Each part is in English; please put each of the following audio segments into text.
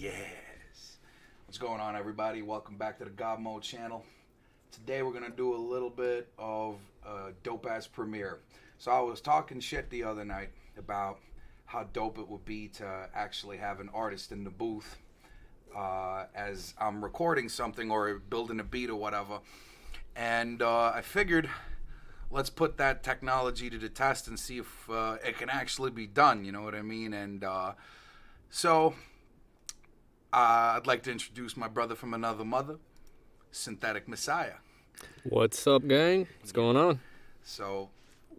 Yes. What's going on, everybody? Welcome back to the GodMode channel. Today we're going to do a little bit of a dope-ass premiere. So I was talking shit the other night about how dope it would be to actually have an artist in the booth as I'm recording something or building a beat or whatever. And I figured, let's put that technology to the test and see if it can actually be done, you know what I mean? And so I'd like to introduce my brother from another mother, Synthetic Messiah. What's up, gang? What's going on? So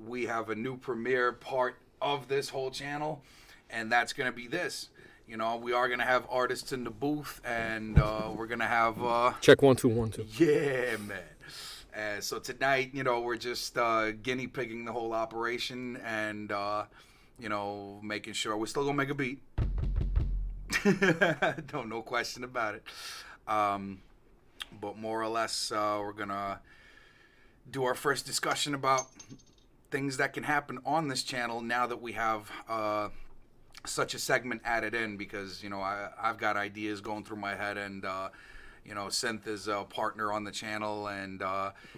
we have a new premiere part of this whole channel, and that's going to be this. You know, we are going to have artists in the booth, and we're going to have... Check 1 2 1 2. Yeah, man. So tonight, you know, we're just guinea pigging the whole operation and, you know, making sure we're still going to make a beat. No question about it. But more or less, we're going to do our first discussion about things that can happen on this channel now that we have such a segment added in, because, you know, I've got ideas going through my head, and, you know, Synth is a partner on the channel, and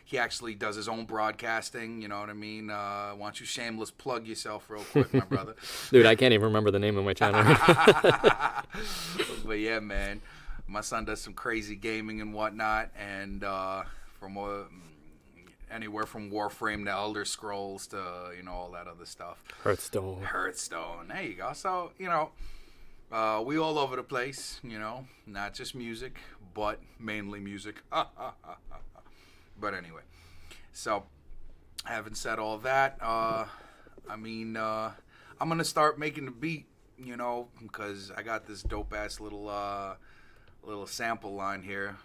he actually does his own broadcasting, you know what I mean? Why don't you shameless plug yourself real quick, my brother? Dude, I can't even remember the name of my channel. But yeah, man, my son does some crazy gaming and whatnot, and from anywhere from Warframe to Elder Scrolls to, you know, all that other stuff. Hearthstone. There you go. So, you know, we all over the place, you know, not just music, but mainly music. But anyway, so having said all that, I mean, I'm going to start making the beat, you know, because I got this dope-ass little sample line here.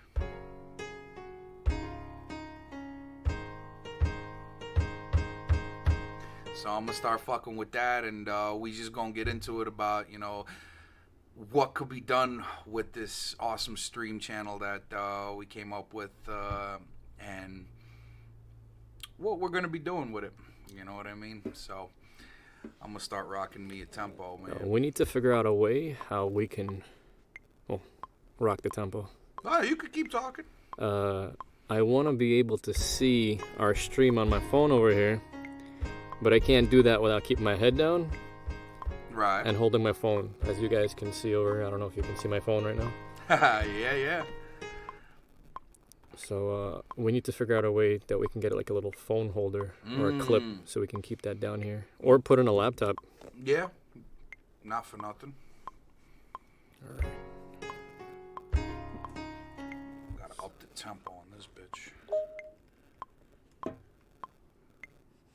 So I'm going to start fucking with that, and we just going to get into it about, you know, what could be done with this awesome stream channel that we came up with, and what we're going to be doing with it. You know what I mean? So I'm going to start rocking me a tempo, man. We need to figure out a way how we can rock the tempo. Oh, you could keep talking. I want to be able to see our stream on my phone over here, but I can't do that without keeping my head down. Right. And holding my phone, as you guys can see over here. I don't know if you can see my phone right now. Yeah. So we need to figure out a way that we can get like a little phone holder or a clip so we can keep that down here. Or put in a laptop. Yeah. Not for nothing. All right. Gotta up the tempo on this bitch.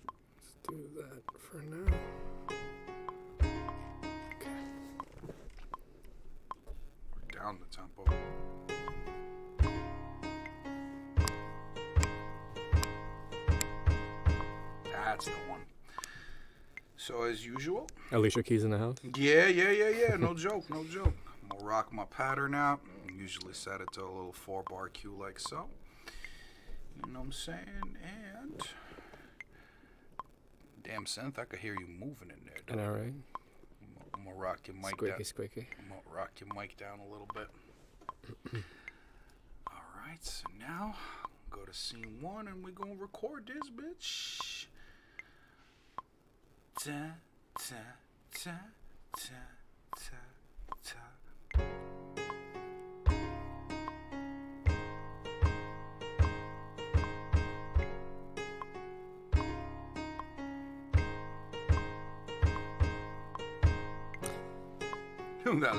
Let's do that for now. Down the tempo. That's the one. So as usual. Alicia Keys in the house? Yeah. No joke. I'm gonna rock my pattern out. Usually set it to a little 4-bar cue like so. You know what I'm saying? And damn, Synth, I could hear you moving in there, dude. All right. I'm gonna rock your mic down. Squeaky. I'm gonna rock your mic down a little bit. Alright, so now go to scene 1 and we're gonna record this bitch. Ta ta ta ta ta ta.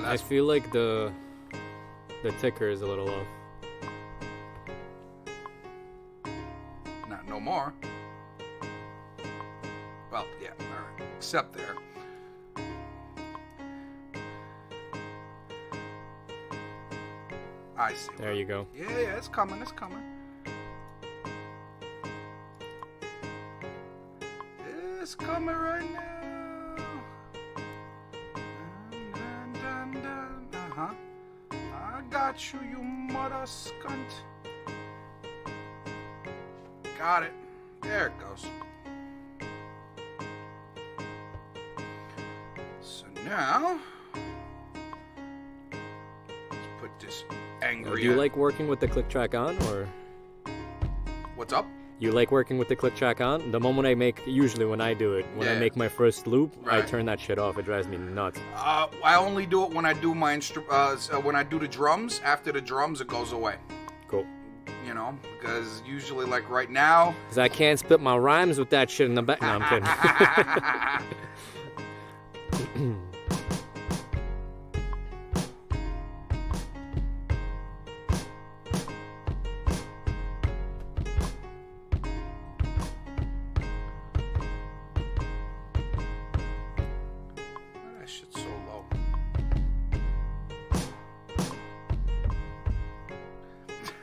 I feel like the ticker is a little off. Not no more. Well, yeah, alright. Except there. I see. There you go. Yeah, it's coming. It's coming right now. I got you, you mother scunt. Got it. There it goes. So now angry. Do you like working with the click track on, or What's up? you like working with the click track on? The moment I make, usually when I do it, when I Yeah. make my first loop, I Right. turn that shit off. It drives me nuts. I only do it when I do my when I do the drums. After the drums, it goes away. Cool. You know, because usually, like right now. Because I can't spit my rhymes with that shit in the back. No, I'm kidding. That shit's so low.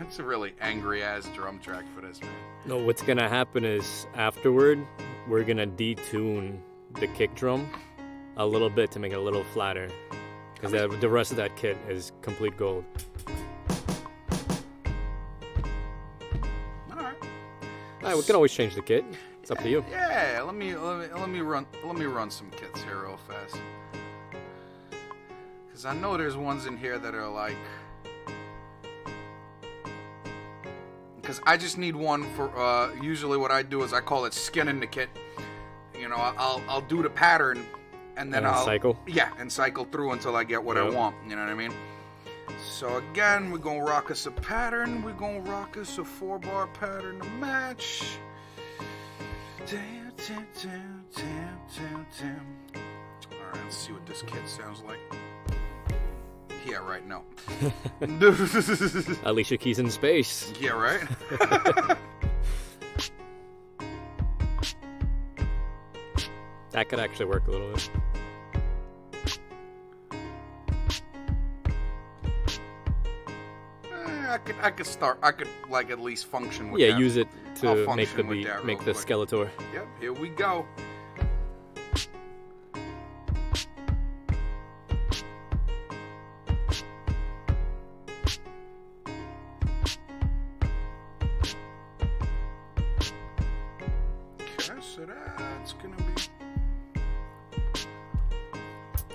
It's a really angry ass drum track for this, man. No, what's gonna happen is afterward, we're gonna detune the kick drum a little bit to make it a little flatter. Because the rest of that kit is complete gold. All right. Alright, we can always change the kit. It's up to you. Yeah, let me run some kits here real fast. Cause I know there's ones in here that are like. Cause I just need one for. Usually, what I do is I call it skinning the kit. You know, I'll do the pattern, and then I'll cycle. Yeah, and cycle through until I get what I want. You know what I mean? So again, we're gonna rock us a pattern. We're gonna rock us a 4-bar pattern to match. Damn, damn, damn, damn, damn, damn. All right, let's see what this kit sounds like. Yeah, right. No. Alicia Keys in space. Yeah, right. That could actually work a little bit. I could start. I could like at least function with Yeah, that. use it I'll to make the function with beat, that make real the quick. Skeletor. Yep, here we go. Okay, so that's gonna be.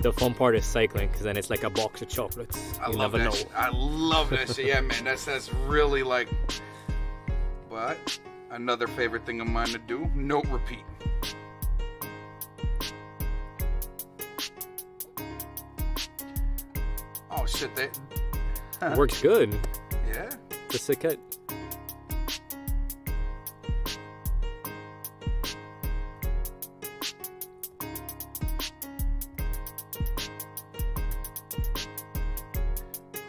The fun part is cycling, because then it's like a box of chocolates. I You love never that. know. I love that shit. Yeah, man, that's really like. But another favorite thing of mine to do: note repeat. Oh shit! That. It works good. Yeah. It's a sick kit.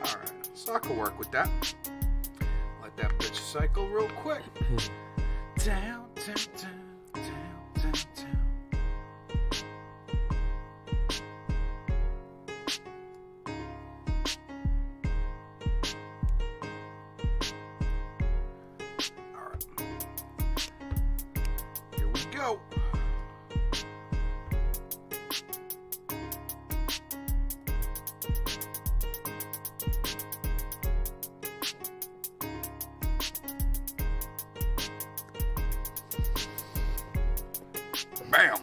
Alright, so I can work with that. Let that bitch cycle real quick. Down, down, down, down, down, down. Alright. Here we go. Bam!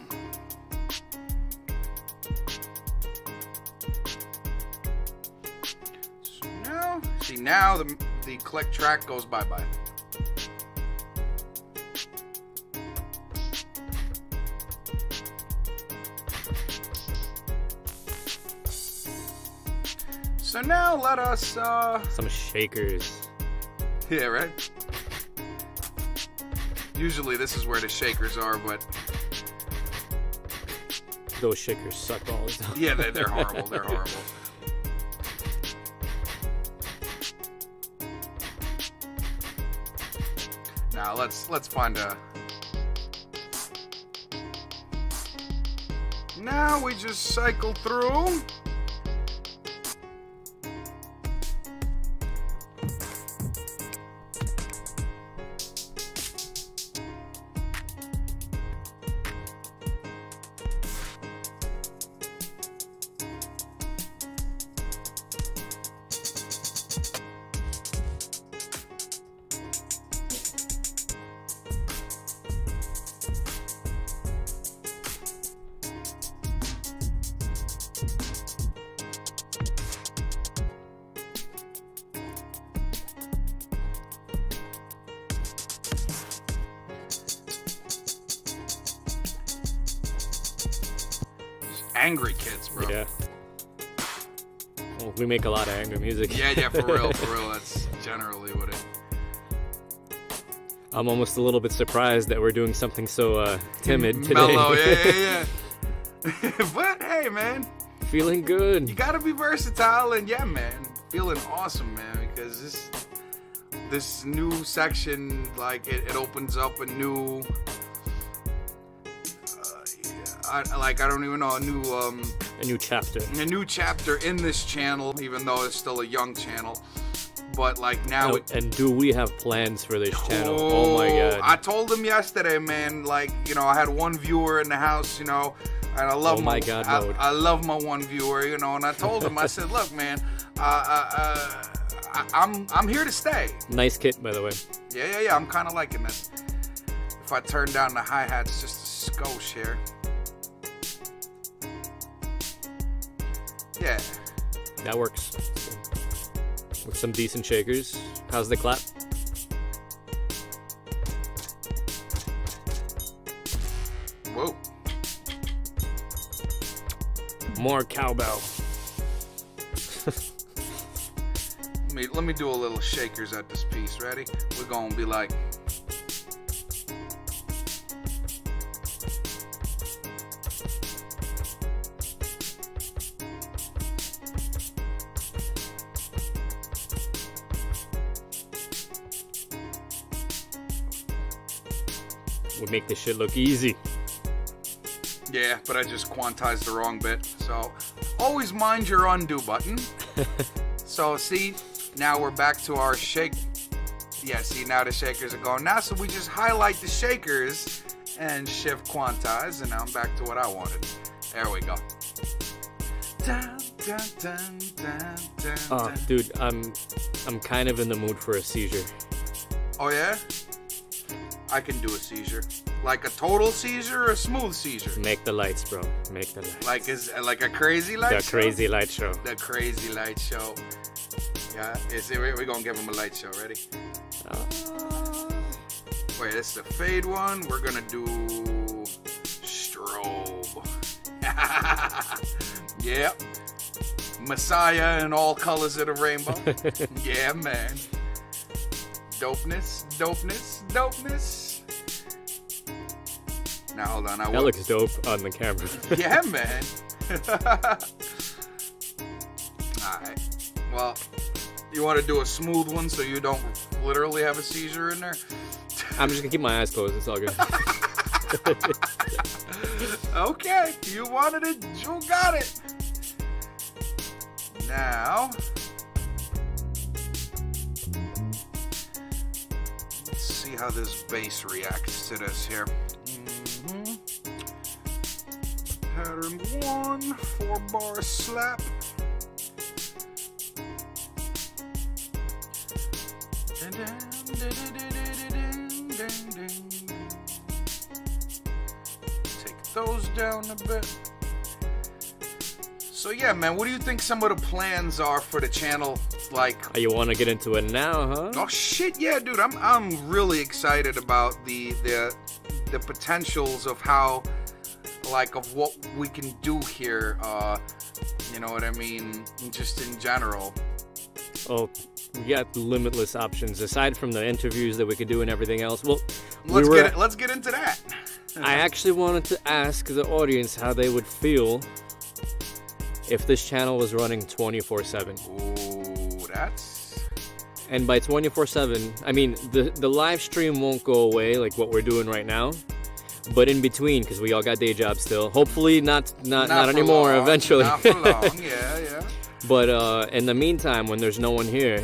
So now, see now the click track goes bye-bye. So now let us Some shakers. yeah, right? Usually this is where the shakers are, but Those shakers suck balls. yeah, they're horrible. They're horrible. Now let's find a. Now we just cycle through. angry kids, bro. Yeah. Well, we make a lot of angry music. Yeah, for real. That's generally what it. I'm almost a little bit surprised that we're doing something so timid today. Mellow, yeah. But hey, man, Feeling good. you gotta be versatile, and yeah, man, feeling awesome, man, because this new section, like it opens up a new, I don't even know, A new chapter. a new chapter in this channel, even though it's still a young channel. But like now, And do we have plans for this channel? Oh my god. I told him yesterday, man. Like, you know, I had one viewer in the house, you know, and I love GodMode. I love my one viewer, you know. And I told him, I said, look, man, I'm here to stay. Nice kit, by the way. Yeah. I'm kind of liking this. If I turn down the hi-hats just a skosh here. Yeah. That works. With some decent shakers. How's the clap? Whoa. More cowbell. Let me do a little shakers at this piece. Ready? We're gonna be like. We make this shit look easy. Yeah, but I just quantized the wrong bit. So always mind your undo button. So see, now we're back to our shake. Yeah, see, now the shakers are going. Now, so we just highlight the shakers and shift quantize, and now I'm back to what I wanted. There we go. Dun, dun, dun, dun, dun, dun. Dude, I'm kind of in the mood for a seizure. Oh yeah? I can do a seizure. Like a total seizure or a smooth seizure? Make the lights, bro. Make the lights. Like a crazy light The show? crazy light show. The crazy light show. Yeah, we're gonna give him a light show. Ready? Wait, this is the fade one. We're gonna do strobe. Yep. Messiah in all colors of the rainbow. Yeah, man. Dopeness. Now hold on. That looks dope on the camera. Yeah, man. Alright. Well, you want to do a smooth one so you don't literally have a seizure in there? I'm just gonna keep my eyes closed. It's all good. Okay, you wanted it, you got it. Now, let's see how this bass reacts to this here. Pattern 1, 4-bar slap. Take those down a bit. So yeah, man, what do you think some of the plans are for the channel? Like, You want to get into it now, huh? oh shit, yeah, dude, I'm really excited about the potentials of how, like, of what we can do here. You know what I mean? Just in general. Oh, we got limitless options aside from the interviews that we could do and everything else. Well, Let's get into that. I actually wanted to ask the audience how they would feel if this channel was running 24/7. Ooh, that's... And by 24/7, I mean the live stream won't go away like what we're doing right now, but in between, because we all got day jobs still. Hopefully not anymore. Long, eventually. Not for long. Yeah. But in the meantime, when there's no one here,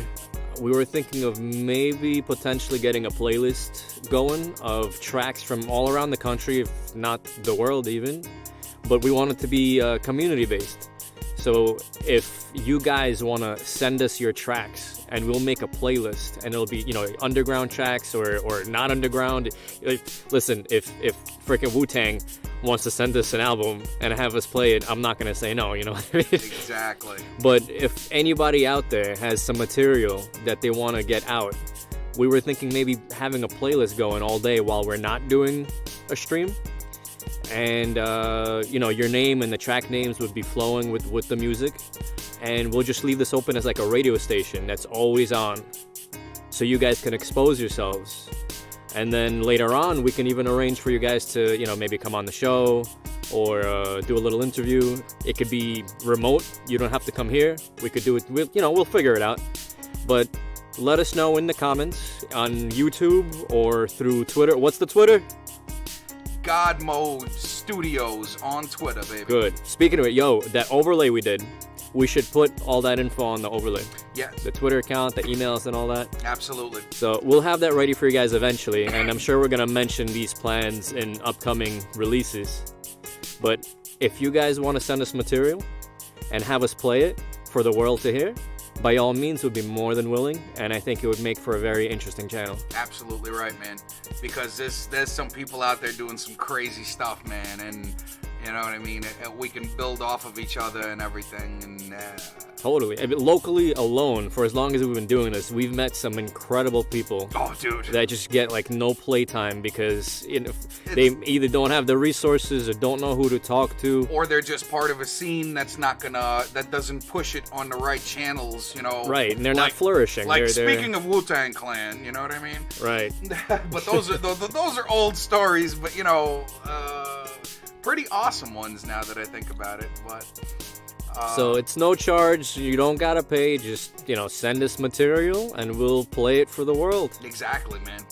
we were thinking of maybe potentially getting a playlist going of tracks from all around the country, if not the world even. But we want it to be community-based. So if you guys want to send us your tracks, and we'll make a playlist, and it'll be, you know, underground tracks or not underground. Like, listen, if freaking Wu-Tang wants to send us an album and have us play it, I'm not gonna say no, you know what I mean? Exactly. But if anybody out there has some material that they want to get out, we were thinking maybe having a playlist going all day while we're not doing a stream. and you know, your name and the track names would be flowing with the music, and we'll just leave this open as like a radio station that's always on, so you guys can expose yourselves. And then later on, we can even arrange for you guys to, you know, maybe come on the show or do a little interview. It could be remote. You don't have to come here. We could do it. We'll figure it out. But let us know in the comments on YouTube or through Twitter. What's the Twitter? GodMode Studios on Twitter, baby. Good. Speaking of it, yo, that overlay we did, we should put all that info on the overlay. Yes. The Twitter account, the emails, and all that. Absolutely. So we'll have that ready for you guys eventually, and I'm sure we're going to mention these plans in upcoming releases. But if you guys want to send us material and have us play it for the world to hear, by all means, we'd be more than willing, and I think it would make for a very interesting channel. Absolutely right, man. Because there's some people out there doing some crazy stuff, man, and you know what I mean? We can build off of each other and everything, and Totally. I mean, locally alone, for as long as we've been doing this, we've met some incredible people. Oh, dude. That just get like no playtime because they either don't have the resources or don't know who to talk to, or they're just part of a scene that doesn't push it on the right channels, you know. Right, and they're not flourishing. Like, they're speaking of Wu-Tang Clan, you know what I mean? Right. But those are old stories, but you know, pretty awesome ones now that I think about it. But so it's no charge. You don't gotta pay. Just, you know, send us material and we'll play it for the world. Exactly, man.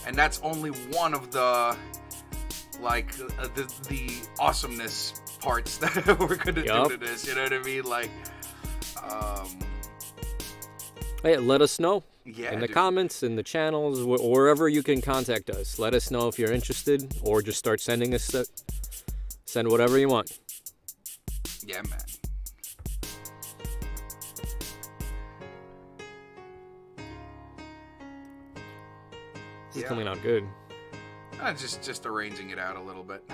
And that's only one of the the awesomeness parts that we're gonna do to this. You know what I mean? Like, hey, let us know. Yeah, in the comments, in the channels, wherever you can contact us. Let us know if you're interested, or just start sending us stuff. Send whatever you want. Yeah, man. This is coming out good. Just arranging it out a little bit.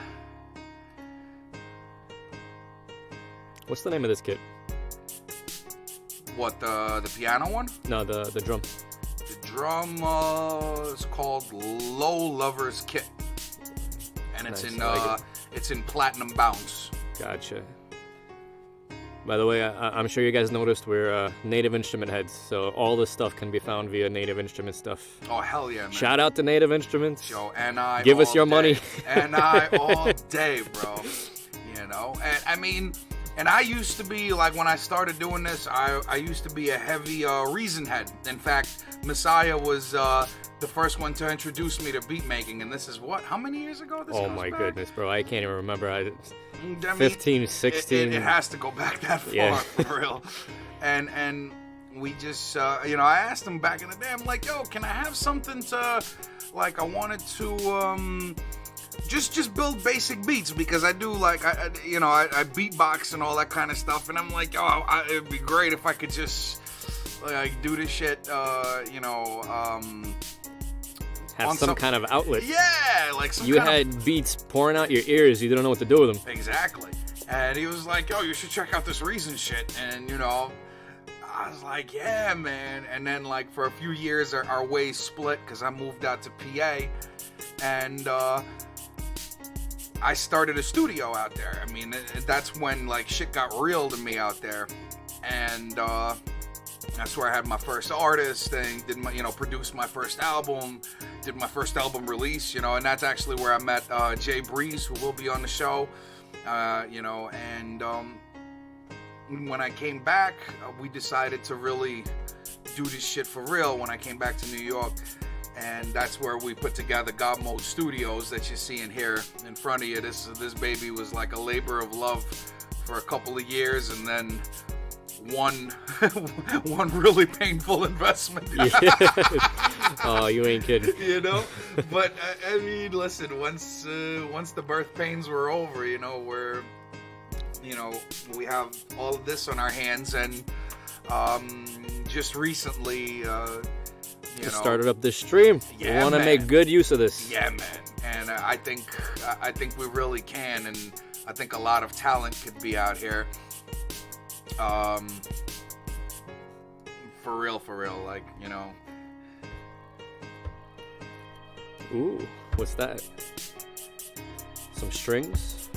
What's the name of this kit? What, the piano one? No, the drum. The drum is called Low Lovers Kit, and it's nice. it's in platinum bounce. Gotcha. By the way, I'm sure you guys noticed we're Native Instrument heads, so all this stuff can be found via Native Instrument stuff. Oh, hell yeah, man. Shout out to Native Instruments. Yo, and I give us your money. And I all day, bro. You know, and I mean, and I used to be, like, when I started doing this, I used to be a heavy Reason head. In fact, Messiah was the first one to introduce me to beat making, and this is what? How many years ago this Oh my back? Goodness, bro. I can't even remember. I mean, 15, 16. It has to go back that far, yeah. for real. And we just, you know, I asked him back in the day, I'm like, yo, can I have something to, like, I wanted to, just build basic beats, because I do, like, I beatbox and all that kind of stuff, and I'm like, oh, it'd be great if I could just, like, do this shit, you know, have some kind of outlet. Yeah, like some You had beats pouring out your ears. You didn't know what to do with them. Exactly. And he was like, yo, you should check out this Reason shit. And, you know, I was like, yeah, man. And then, like, for a few years, our ways split because I moved out to PA. And I started a studio out there. I mean, that's when, like, shit got real to me out there. And that's where I had my first artist and produced my first album, did my first album release, you know, and that's actually where I met Jay Breeze, who will be on the show, you know, and when I came back, we decided to really do this shit for real when I came back to New York, and that's where we put together GodMode Studios that you see in here in front of you. This baby was like a labor of love for a couple of years, and then one really painful investment. Oh, you ain't kidding. You know, but I mean, listen. Once the birth pains were over, you know, we have all of this on our hands, and just recently, started up this stream. Yeah, we want to make good use of this. Yeah, man. And I think we really can, and I think a lot of talent could be out here. For real, like, you know. Ooh, what's that? some strings.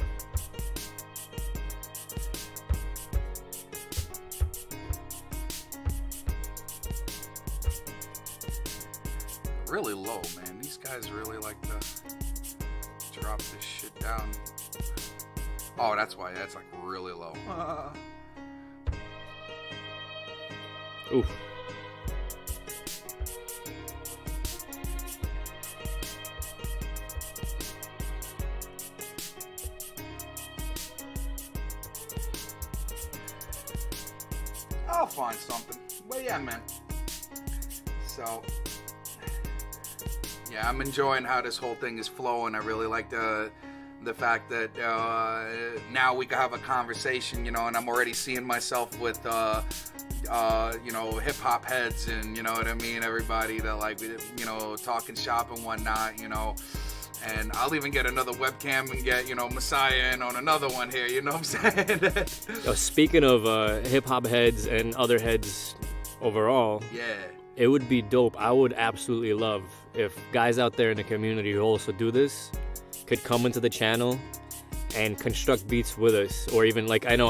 Really low, man. These guys really like to drop this shit down. Oh, that's why. That's like really low. Ooh. I'll find something. But yeah, man. So, yeah, I'm enjoying how this whole thing is flowing. I really like the fact that now we can have a conversation, you know, and I'm already seeing myself with, you know, hip hop heads and, you know what I mean, everybody that like, you know, talking shop and whatnot, you know. And I'll even get another webcam and get, you know, Messiah in on another one here, you know what I'm saying? Speaking of hip-hop heads and other heads overall, Yeah. it would be dope. I would absolutely love if guys out there in the community who also do this could come into the channel and construct beats with us, or even like, I know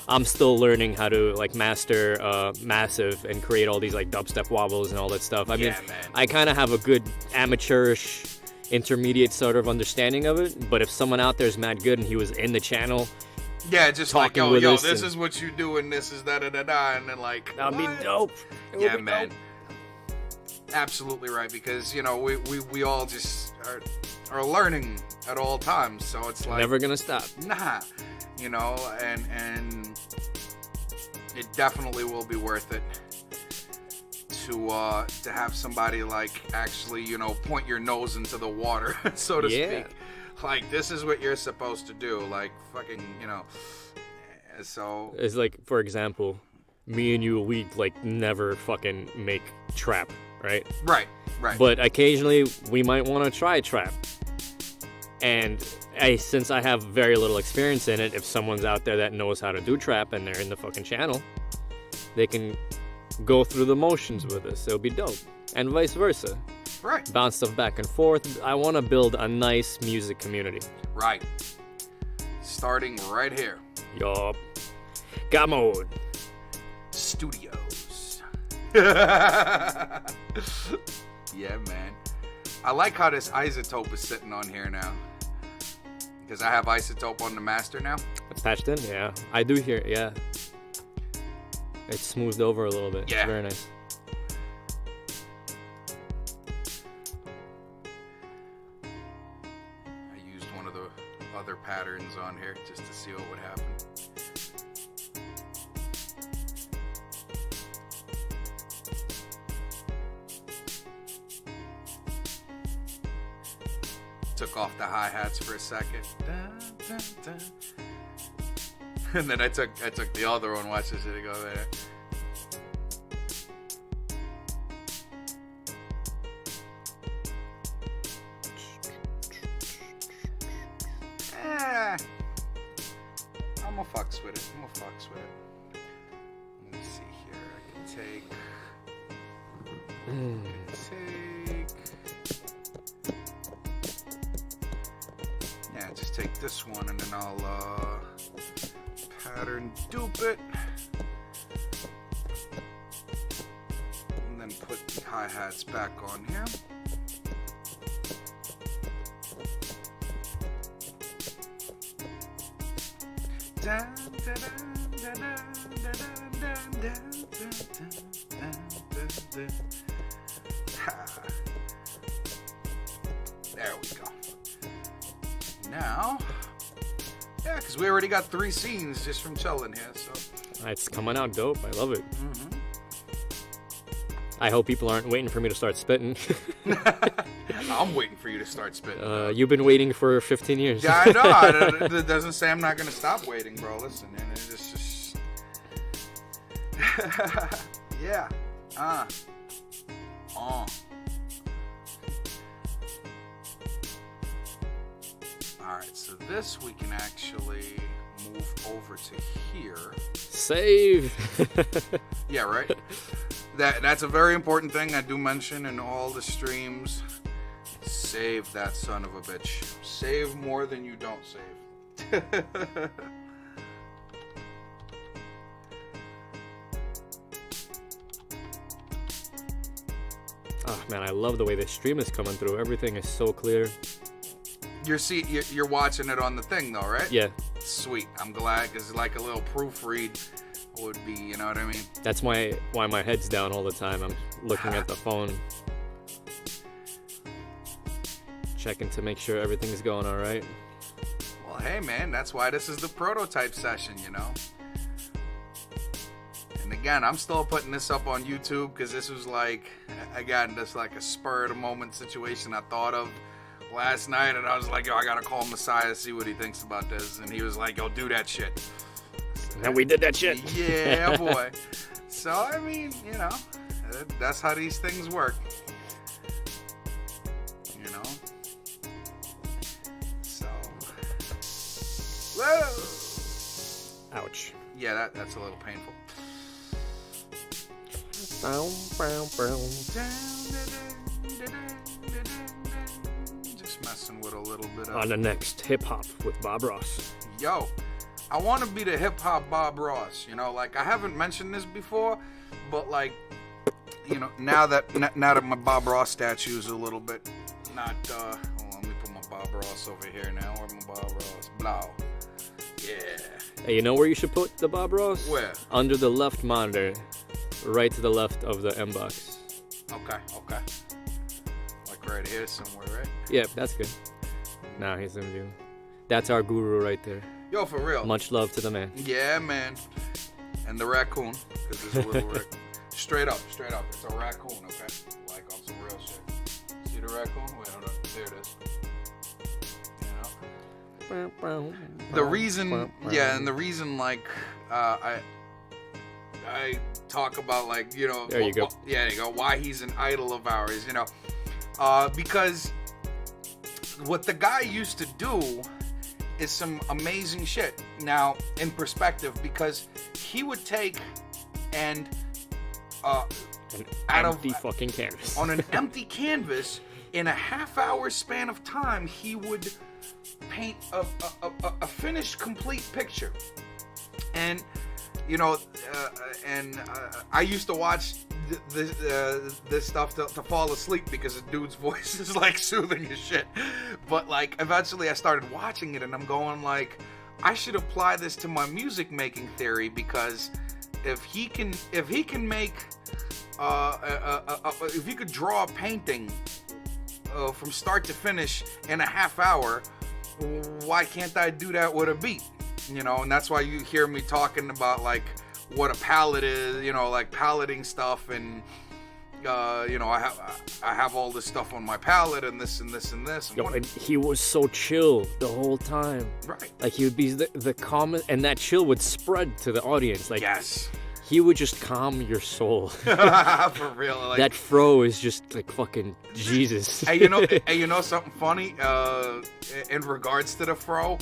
I'm still learning how to like master Massive and create all these like dubstep wobbles and all that stuff. I mean, man. I kind of have a good amateurish intermediate sort of understanding of it, but if someone out there is mad good and he was in the channel, Yeah, just like, talking yo, with us this and- is what you do and this is da-da-da-da, and then like, that'd be what? dope. It would Yeah, be man. dope. Absolutely right, because, you know, we all just are learning at all times, so it's like, Never gonna stop. nah, you know, and it definitely will be worth it to have somebody like actually, you know, point your nose into the water, so to Yeah. speak. Like, this is what you're supposed to do, like, fucking, you know. So It's like, for example, me and you, we like never fucking make trap, right? right. But occasionally we might want to try trap. And since I have very little experience in it, if someone's out there that knows how to do trap and they're in the fucking channel, they can go through the motions with us. It'll be dope. And vice versa. Right. Bounce stuff back and forth. I want to build a nice music community. Right. Starting right here. Yup. GodMode. Studios. Yeah, man. I like how this isotope is sitting on here now. Because I have isotope on the master now. It's patched in? Yeah. I do hear it, yeah. It's smoothed over a little bit. Yeah. It's very nice. I used one of the other patterns on here just to see what would happen. Took off the hi-hats for a second. Dun, dun, dun. And then I took the other one. Watch this shit go there. I'm gonna fucks with it. Let me see here. I can take. Yeah, just take this one and then I'll pattern dupe it. And then put the hi-hats back on here. There we go. Now, yeah, because we already got 3 scenes just from chilling here, so. It's coming out dope. I love it. Mm-hmm. I hope people aren't waiting for me to start spitting. I'm waiting for you to start spitting. You've been waiting for 15 years. Yeah, I know. That doesn't say I'm not going to stop waiting, bro. Listen, man. It's just... yeah. Alright, so this we can actually move over to here. Save. Yeah, right? That's a very important thing I do mention in all the streams. Save that son of a bitch. Save more than you don't save. Oh man, I love the way this stream is coming through. Everything is so clear. You're watching it on the thing though, right? Yeah. Sweet. I'm glad, because like a little proofread would be, you know what I mean? That's why my head's down all the time. I'm looking at the phone, checking to make sure everything's going all right. Well, hey man, that's why this is the prototype session, you know? And again, I'm still putting this up on YouTube because this was like, again, just like a spur of the moment situation I thought of last night, and I was like, yo, I gotta call Messiah, see what he thinks about this. And he was like, yo, do that shit. And we did that shit. Yeah, boy. So, I mean, you know, that's how these things work. You know? So. Whoa! Ouch. Yeah, that's a little painful. Just messing with a little bit of... On the next Hip Hop with Bob Ross. Yo, I want to be the hip-hop Bob Ross, you know? Like, I haven't mentioned this before, but, like, you know, now that my Bob Ross statue is a little bit not, hold on, let me put my Bob Ross over here now. Where's my Bob Ross? Blow. Yeah. Hey, you know where you should put the Bob Ross? Where? Under the left monitor, right to the left of the inbox. Okay. Like right here somewhere, right? Yeah, that's good. Now he's in view. That's our guru right there. Yo, for real. Much love to the man. Yeah, man. And the raccoon, because it's a little straight up. It's a raccoon, okay? Like on some real shit. See the raccoon? Wait, hold up. There it is. You know? The reason, yeah, and the reason, like, I talk about, like, you know, there you go. Yeah, there you go. Why he's an idol of ours, you know, because what the guy used to do is some amazing shit. Now, in perspective, because he would take and an empty fucking canvas on an empty canvas in a half-hour span of time, he would paint a finished, complete picture. And you know, I used to watch this stuff to fall asleep because the dude's voice is like soothing as shit. But like eventually I started watching it and I'm going like, I should apply this to my music making theory, because if he can make if he could draw a painting from start to finish in a half hour, why can't I do that with a beat? You know, and that's why you hear me talking about like what a palette is, you know, like paletting stuff, and you know, I have all this stuff on my palette and this and this and this. Yo, and he was so chill the whole time. Right. Like he would be the calmest, and that chill would spread to the audience. Like yes. He would just calm your soul. For real. Like, that fro is just like fucking Jesus. Hey, you know something funny? In regards to the fro,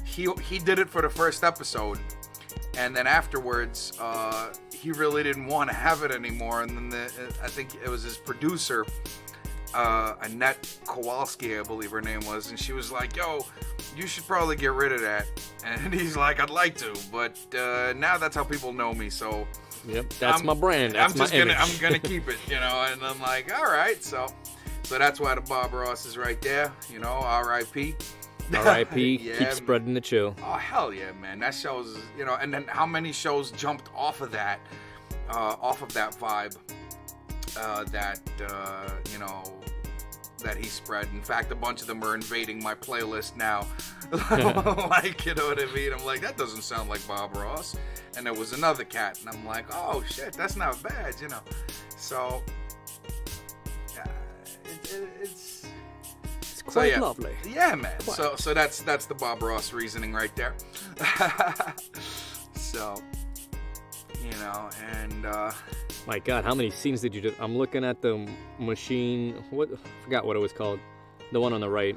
he did it for the first episode, and then afterwards, he really didn't want to have it anymore. And then I think it was his producer, Annette Kowalski, I believe her name was, and she was like, "Yo, you should probably get rid of that." And he's like, "I'd like to, but now that's how people know me, so." Yep, that's my brand. That's I'm my image. I'm gonna keep it, you know. And I'm like, all right, so that's why the Bob Ross is right there, you know. R.I.P. R.I.P. Yeah, Keep spreading the chill. Oh hell yeah, man! That shows, you know. And then how many shows jumped off of that vibe, that you know, that he spread. In fact, a bunch of them are invading my playlist now. Like, you know what I mean? I'm like, that doesn't sound like Bob Ross. And there was another cat, and I'm like, oh shit, that's not bad, you know. So it's quite lovely. Yeah, man. Quite. So that's the Bob Ross reasoning right there. So, you know, and my God, how many scenes did you do? I'm looking at the machine. I forgot what it was called. The one on the right.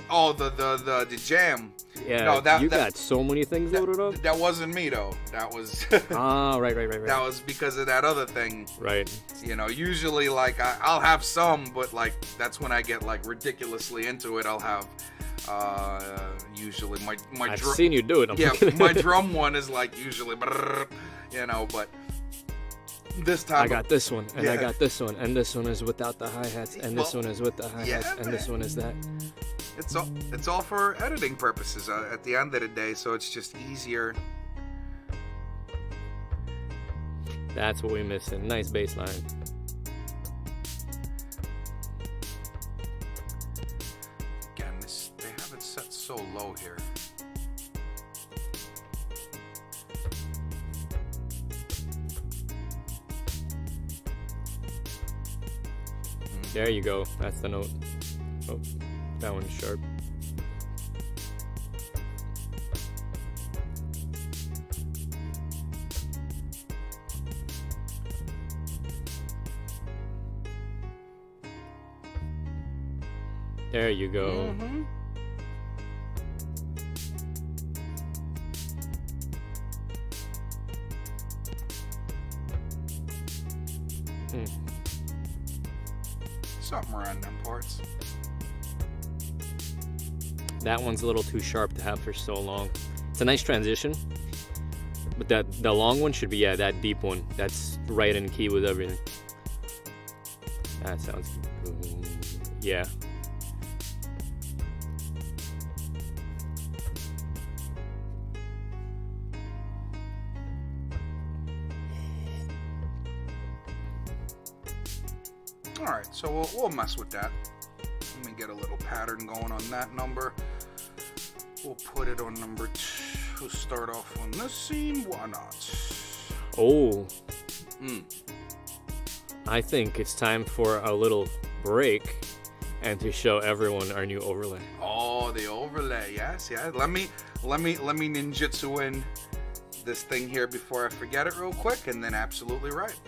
Oh, the jam. Yeah, No, that got so many things loaded up. That wasn't me though. That was Ah, right. that was because of that other thing. Right. You know, usually like I'll have some, but like that's when I get like ridiculously into it. I'll have usually my I've seen you do it. yeah, my drum one is like usually, you know, but this time I got this one, and yeah. I got this one, and this one is without the hi-hats, and this Well, one is with the hi-hats, yeah, and this one is that. It's all for editing purposes at the end of the day, so it's just easier. That's what we're missing. Nice bass line. Again, they have it set so low here. There you go. That's the note. Oh, that one's sharp. There you go. Mm-hmm. Something around them parts. That one's a little too sharp to have for so long. It's a nice transition, but the long one should be that deep one. That's right in key with everything. That sounds good. Yeah. All right, so we'll mess with that. Let me get a little pattern going on that number. We'll put it on number 2. We'll start off on this scene. Why not? Oh. I think it's time for a little break and to show everyone our new overlay. Oh, the overlay. Yes, yeah. Let me ninjutsu in this thing here before I forget it real quick, and then absolutely right.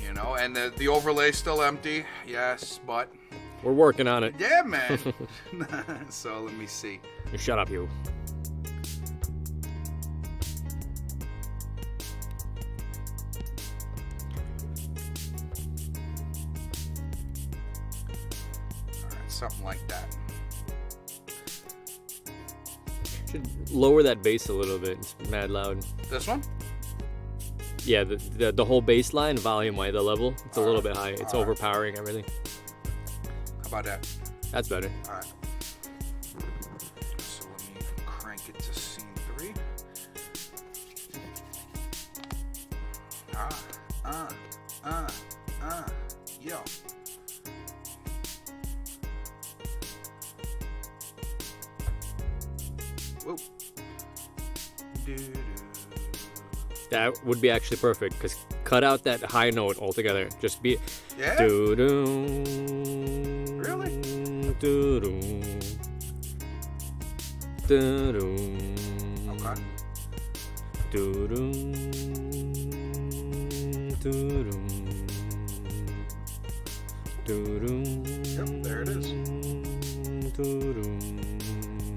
You know, and the overlay's still empty. Yes, but We're working on it. yeah, man. So let me see. You shut up, you. All right, something like that. Should lower that bass a little bit. It's mad loud. This one? Yeah, the whole bass line, volume-wise, the level, it's a little bit high. It's all right. overpowering everything. How about that? That's better. All right. So let me crank it to scene 3. Yo. Whoa. Doo-doo. That would be actually perfect, because cut out that high note altogether. Just be Yeah? doo-doo. Really? Doo-doo. Doo-doo. Okay. Doo-doo. Doo-doo. Doo-doo. Yep, there it is. Doo-doo.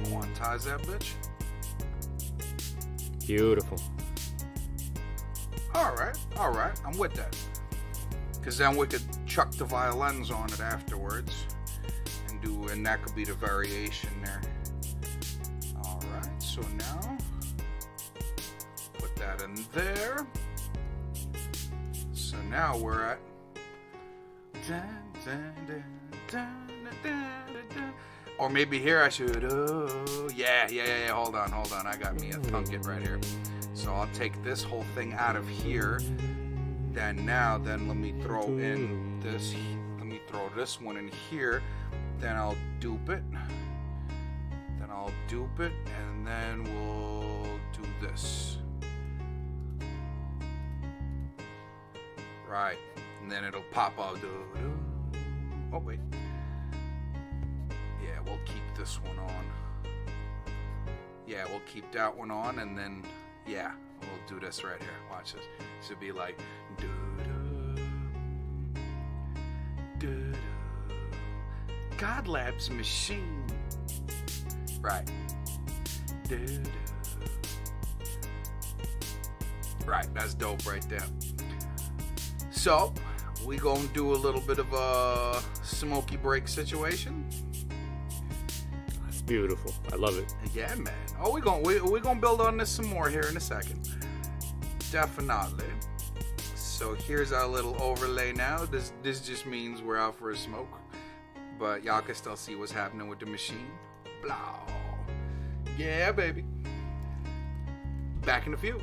Quantize that bitch. Beautiful. All right, I'm with that. Because then we could chuck the violins on it afterwards, and that could be the variation there. All right, so now put that in there. So now we're at. Or maybe here I should. Yeah. Hold on. I got me a thunket right here. So I'll take this whole thing out of here. Then let me throw in this. Let me throw this one in here. Then I'll dupe it. And then we'll do this. Right. And then it'll pop out. Oh, wait. Yeah, we'll keep this one on. Yeah, we'll keep that one on, and then, yeah, we'll do this right here. Watch this. This would be like, doo-doo, doo-doo, God Labs machine. Right. Right, that's dope right there. So, we gonna do a little bit of a smoky break situation. That's beautiful. I love it. Yeah, man. Oh, we gonna build on this some more here in a second. Definitely. So here's our little overlay now. This just means we're out for a smoke, but y'all can still see what's happening with the machine. Blah. Yeah, baby. Back in a few.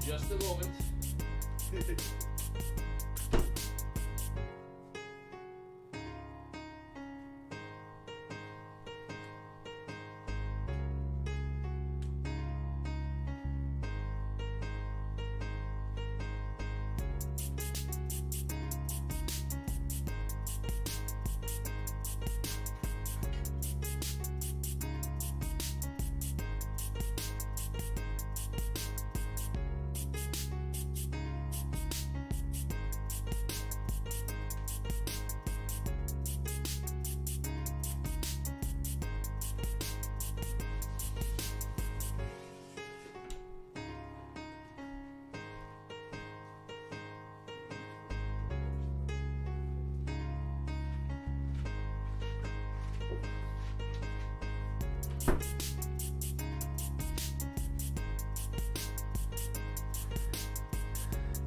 just a moment.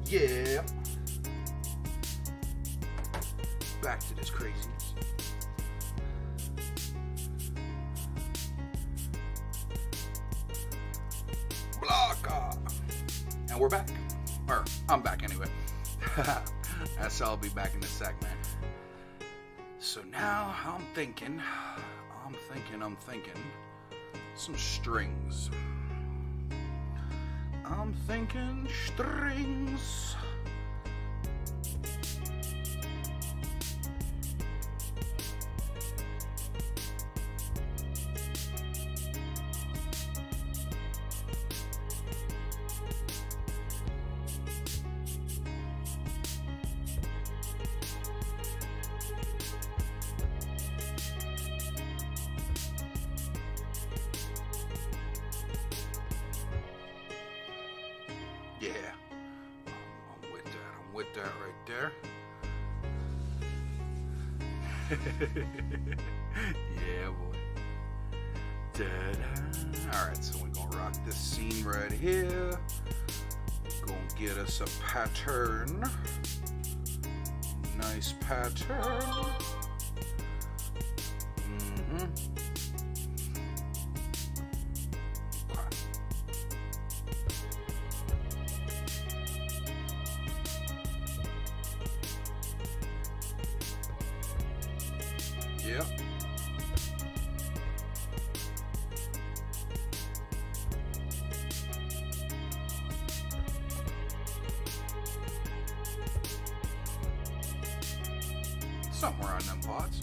Yeah. Back to this craziness. Blocka. And we're back. Or, I'm back anyway. That's I'll be back in a sec, man. So now I'm thinking some strings. I'm thinking strings. Yeah, I'm with that right there. Yeah, boy. Ta-da. All right, so we're gonna rock this scene right here. Gonna get us a pattern. Nice pattern. Yep. Somewhere on them pots.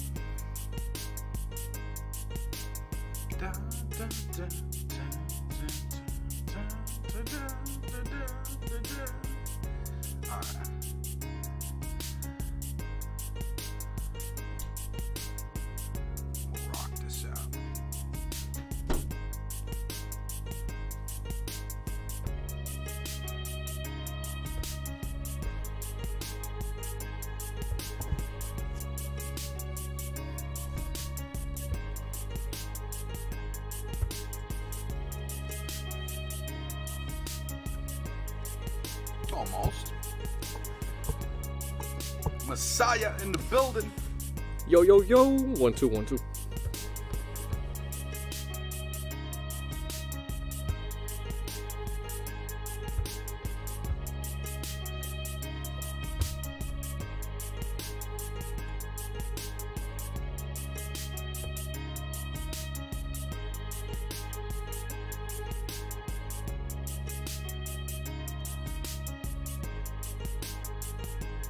All right. Rock this out. Almost. Messiah in the building. Yo, yo, yo. 1 2 1 2.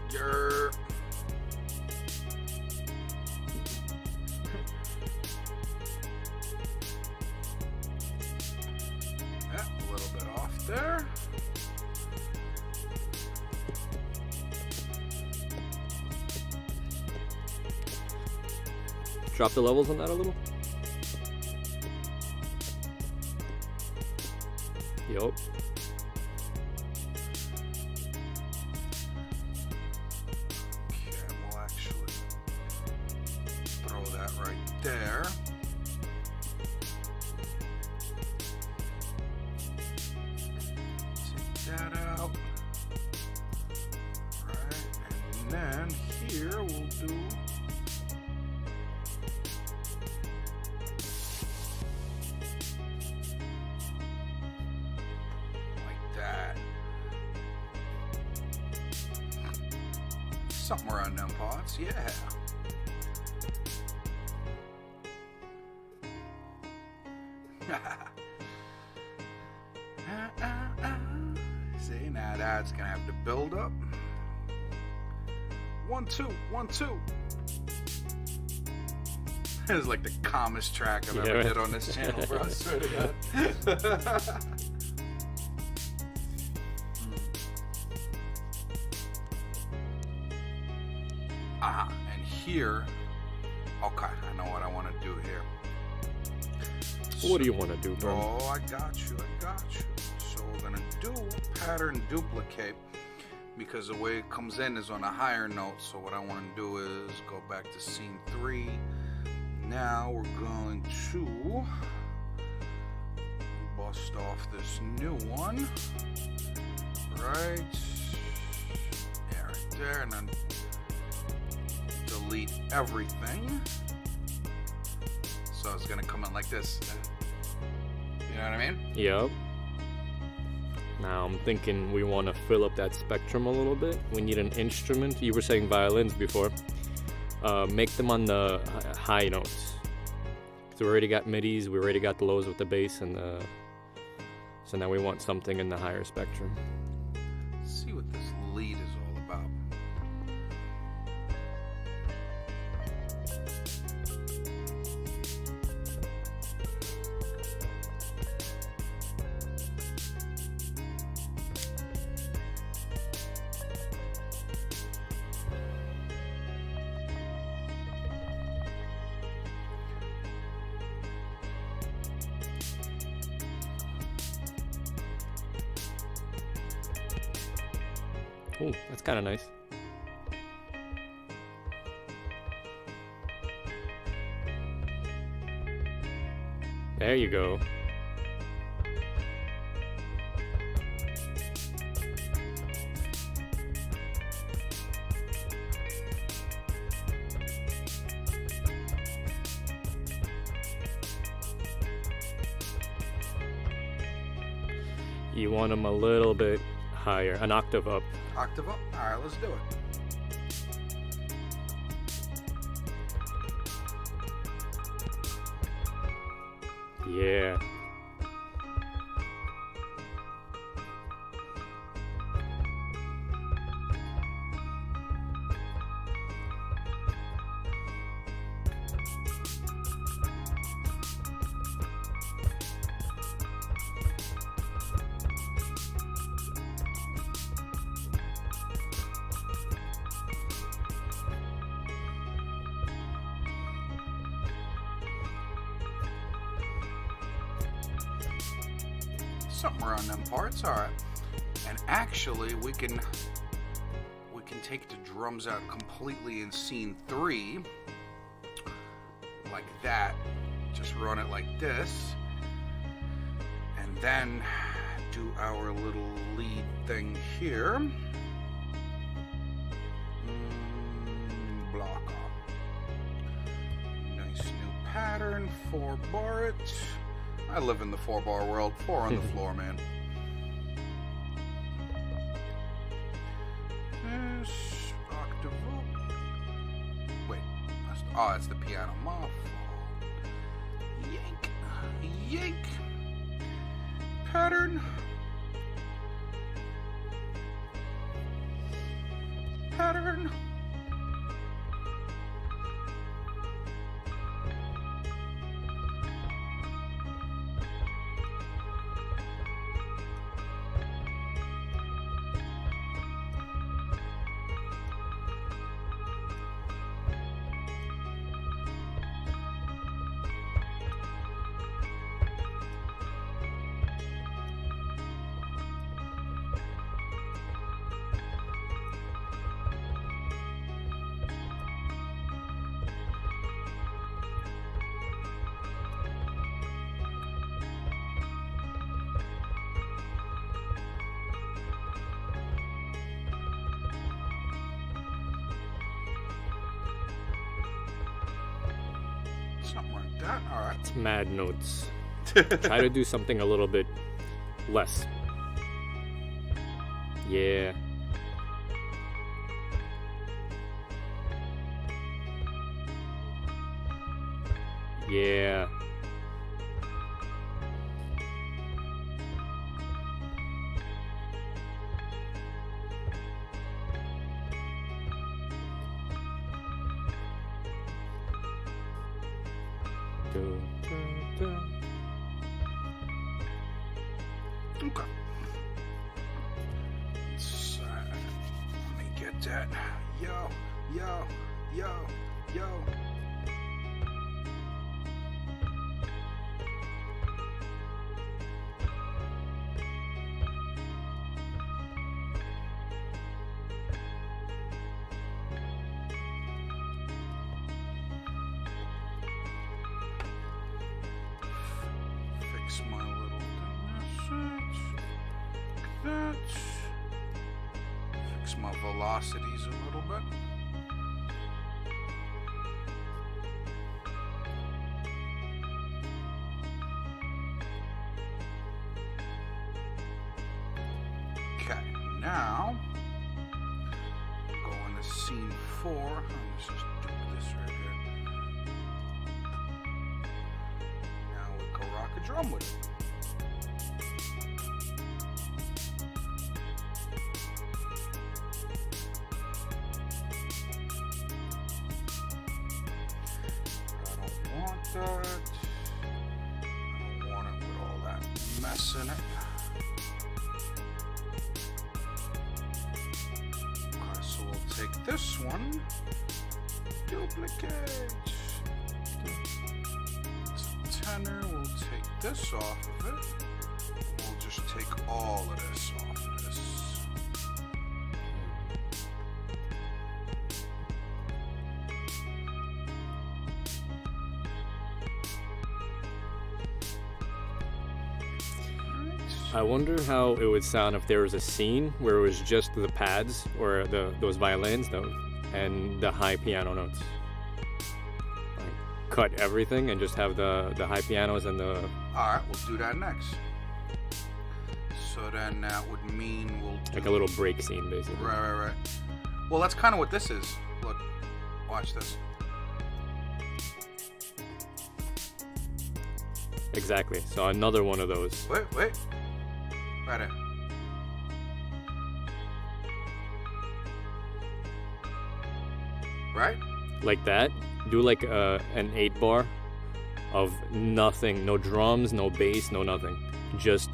Yer. Yeah, a little bit off there. Drop the levels on that a little. Yup. Okay, we'll actually throw that right there. Take that out. Alright, and then here we'll do like that. Something around them parts, yeah. See, now that's gonna have to build up. 1 2 1 2. It's like the calmest track I've ever did on this channel, bro. I swear to God. And here, okay, I know what I want to do here. What do you want to do, bro? Oh, I got you. So we're gonna do pattern duplicate because the way it comes in is on a higher note. So what I want to do is go back to scene 3. Now we're going to bust off this new one, right? Yeah, right there, and then delete everything. So it's gonna come in like this. You know what I mean? Yep. Now I'm thinking we want to fill up that spectrum a little bit. We need an instrument. You were saying violins before. Make them on the high notes. So we already got midis, we already got the lows with the bass, and so now we want something in the higher spectrum. Let's see what this lead is all about. Ooh, that's kind of nice. There you go. You want them a little bit higher, an octave up. Octave up? Alright, let's do it. Yeah. Something around them parts, all right. And actually, we can take the drums out completely in scene 3, like that. Just run it like this, and then do our little lead thing here. Block off. Nice new pattern, 4-bar it. I live in the 4-bar world. 4 on the floor, man. Yes, octave up. Wait, that's the piano muff. Yank, yank. Pattern. Pattern. Something like that. All right. It's mad notes. Try to do something a little bit less. Yeah. Yeah. Dun, dun, dun. Okay. So, let me get that. Yo, yo, yo, yo. Fix my little thing. That. Fix my velocities a little bit. Okay, now going to scene 4. Let's just do this right here. Now we go rock a drum with it. I don't want that. I don't want it with all that mess in it. Okay, so we'll take this one. Duplicate. It's a tenor. We'll take this off of it. We'll just take all of this off of this. I wonder how it would sound if there was a scene where it was just the pads or those violins though, and the high piano notes. Like, cut everything and just have the high pianos and the. All right, we'll do that next. So then that would mean we'll do, Like a little break scene, basically. Right. Well, that's kind of what this is. Look, watch this. Exactly. So another one of those. Wait. Right there. Right? Like that. Do like an 8-bar of nothing, no drums, no bass, no nothing. Just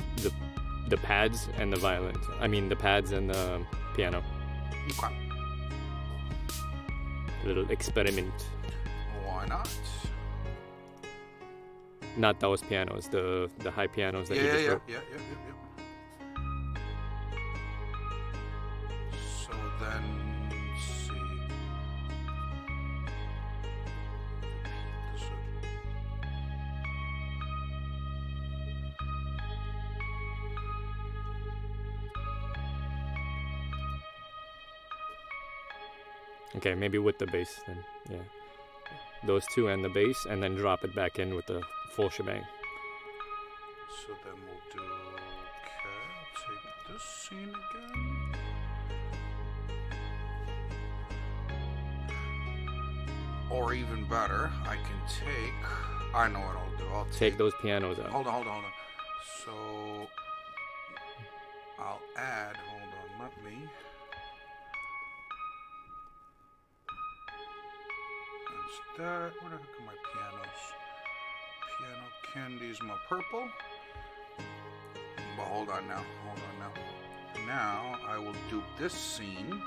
the pads and the violins. I mean the pads and the piano. Okay. Little experiment. Why not? Not those pianos, the high pianos that you just wrote. Yeah. So then, let's see. This would- Okay, maybe with the bass then. Yeah. Those two and the bass, and then drop it back in with the full shebang. So then we'll do. Okay, I'll take this scene again. Or even better, I can take. I know what I'll do. I'll Take those pianos out. Hold on. So I'll add. Hold on. Let me. That's that. Where the heck are my pianos? Piano candies, my purple. But hold on now. Now I will dupe this scene.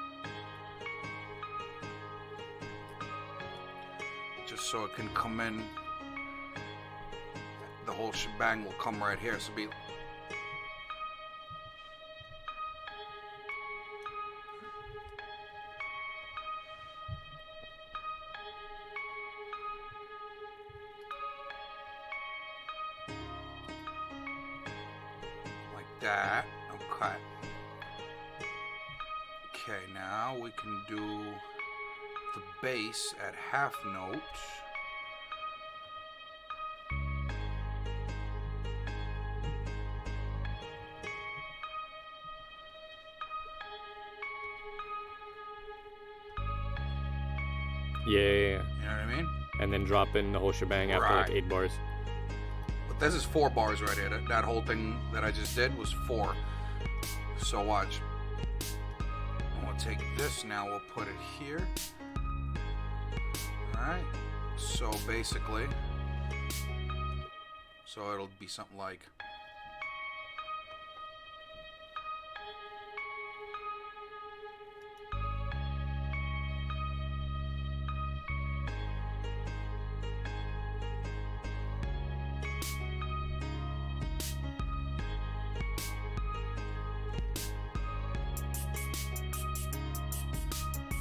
Just so it can come in. The whole shebang will come right here. So be. Like that. Okay. Okay, now we can do the bass at half note. Yeah. You know what I mean? and then drop in the whole shebang after like Right. 8 bars. But this is 4 bars right here. That whole thing that I just did was 4. So watch. We'll take this now. We'll put it here. All right. So basically, so it'll be something like.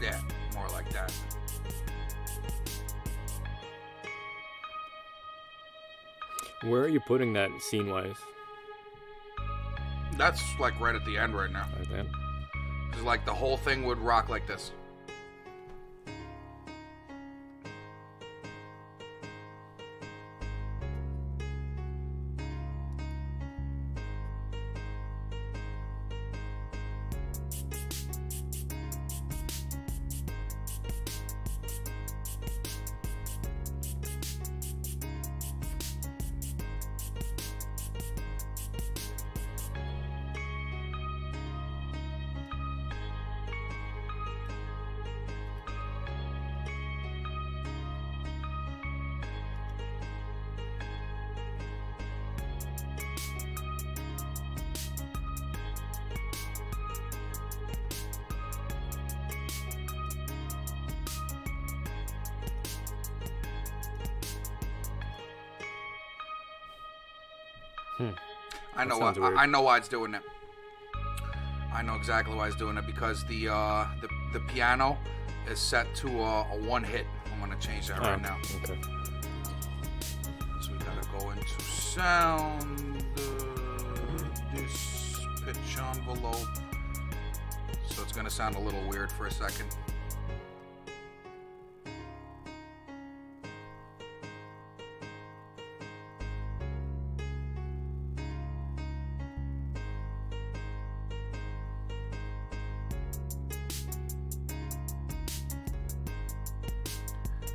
Yeah, more like that. Where are you putting that scene-wise? That's like right at the end right now. Like that? It's like the whole thing would rock like this. I know sounds weird. I know why it's doing that. I know exactly why it's doing it because the piano is set to a 1 hit. I'm gonna change that right now. Okay. So we gotta go into sound, this pitch envelope. So it's gonna sound a little weird for a second.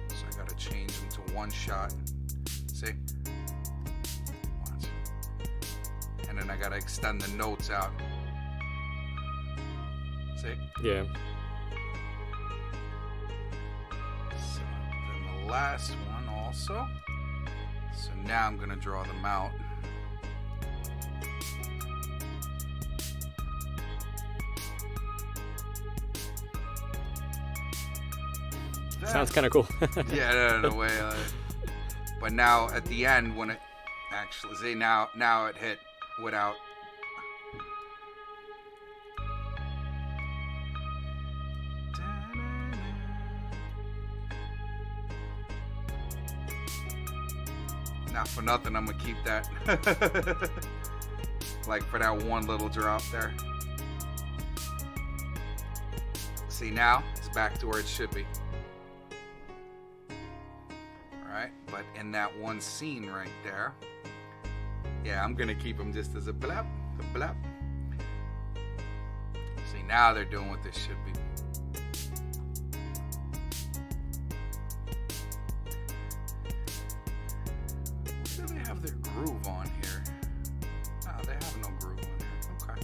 So I gotta change them to 1 shot. See? Watch. And then I gotta extend the notes out. See? Yeah. So then the last one also. So now I'm gonna draw them out. Sounds kind of cool. Yeah, in a way. But now at the end, when it actually see now it hit without. Not for nothing, I'm gonna keep that. Like for that one little drop there. See, now it's back to where it should be. Alright, but in that one scene right there, yeah, I'm gonna keep them just as a blap, a blap. See, now they're doing what this should be. Where do they have their groove on here? No, they have no groove on here. Okay.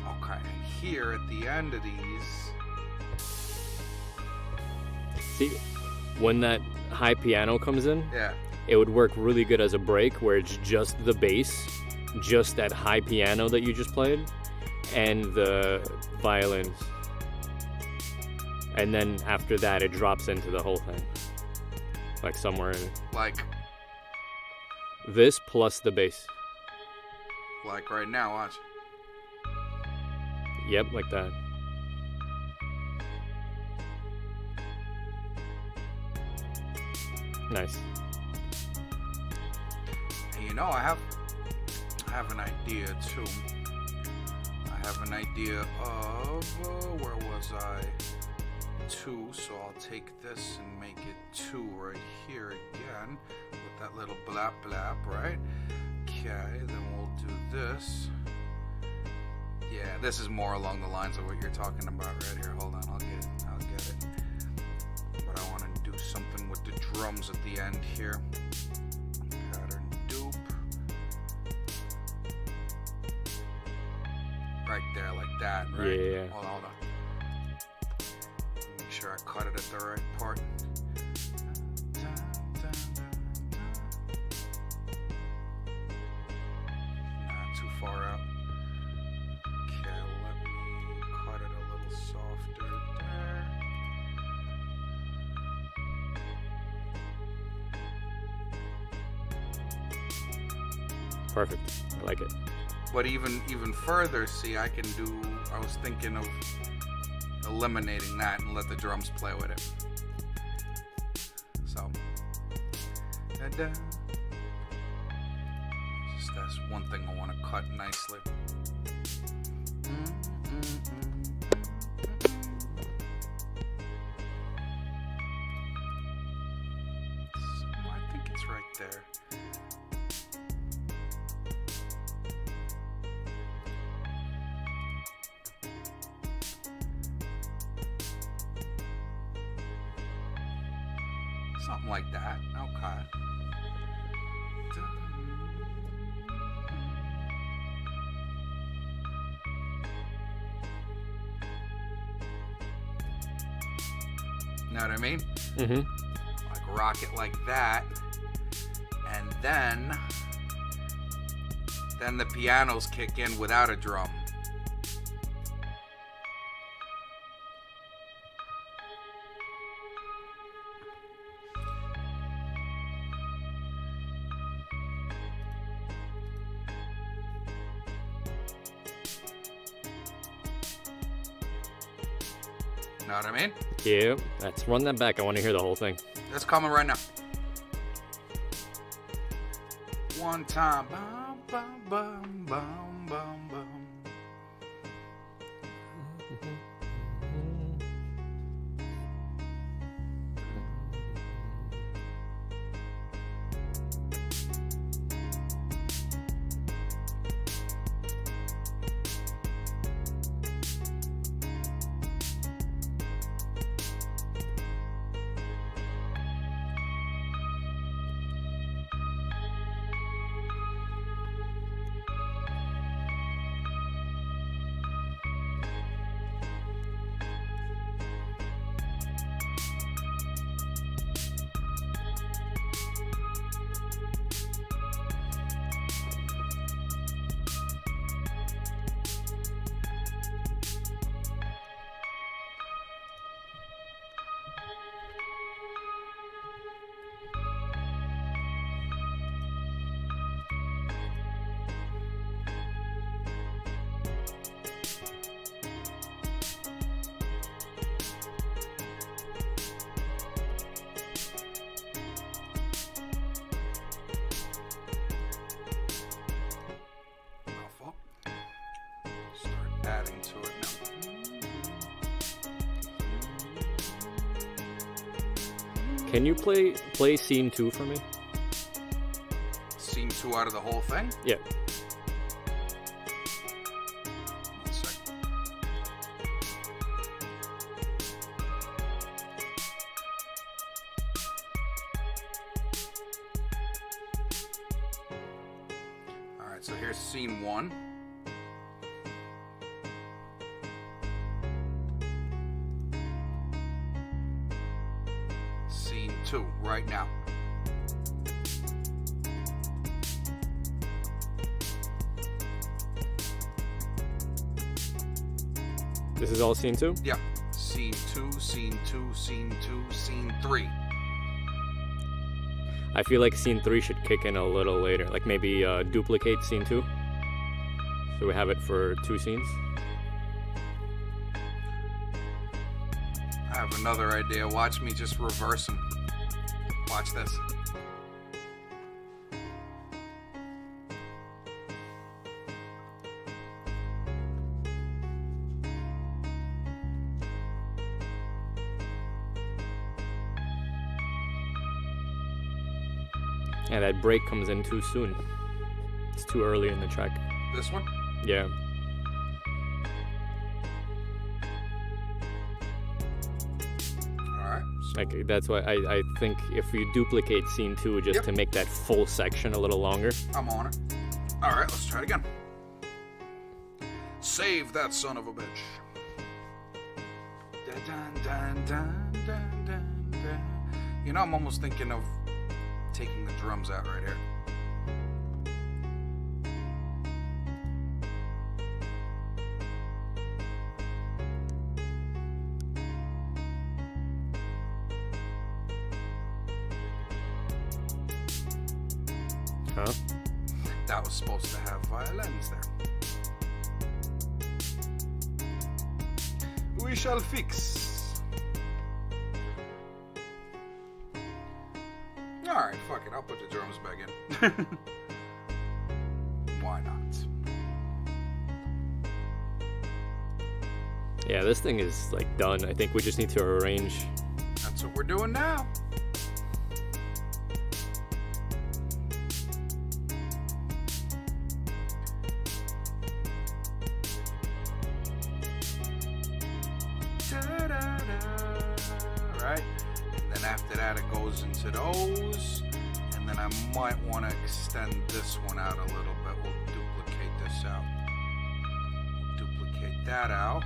Okay, and here at the end of these, See, when that high piano comes in, yeah, it would work really good as a break where it's just the bass, just that high piano that you just played, and the violins. And then after that, it drops into the whole thing. Like somewhere in like this plus the bass. right now, watch. Yep, like that. Nice. And you know, I have an idea too. I have an idea of where was I? 2. So I'll take this and make it 2 right here again with that little blap blap, right? Okay, then we'll do this. Yeah, this is more along the lines of what you're talking about right here. Hold on, I'll get it. But I do something with the drums at the end here. Pattern dupe. Right there, like that, right? Yeah. Hold on. Make sure I cut it at the right part. Not too far out. Okay, let me cut it a little softer there. Perfect. I like it. But even further, see, I was thinking of eliminating that and let the drums play with it. So, just that's one thing I want to cut nicely. So, I think it's right there. Something like that. Okay. Know what I mean? Mm-hmm. Like rock it like that, and then the pianos kick in without a drum. Know what I mean? Yeah. Let's run that back. I want to hear the whole thing. It's coming right now. One time. Bum, bum, bum, bum, bum, bum. Adding to it now. Can you play scene 2 for me? Scene 2 out of the whole thing? Yeah. One second. Alright, so here's scene 1. Scene 2, right now. This is all scene 2? Yeah. Scene 2, scene 2, scene 2, scene 3. I feel like scene 3 should kick in a little later. Like maybe duplicate scene 2. So we have it for 2 scenes. I have another idea. Watch me just reverse them. Watch this. Yeah, that break comes in too soon. It's too early in the track. This one? Yeah. Alright, Like that's why I think if you duplicate scene 2 just Yep. to make that full section a little longer. I'm on it. All right, let's try it again. Save that son of a bitch. Dun, dun, dun, dun, dun, dun, dun. You know, I'm almost thinking of taking the drums out right here. Huh? That was supposed to have violins there. We shall fix. Alright, fuck it. I'll put the drums back in. Why not? Yeah, this thing is like done. I think we just need to arrange. That's what we're doing now. Right, and then after that it goes into those, and then I might want to extend this one out a little bit. We'll duplicate this out. We'll duplicate that out,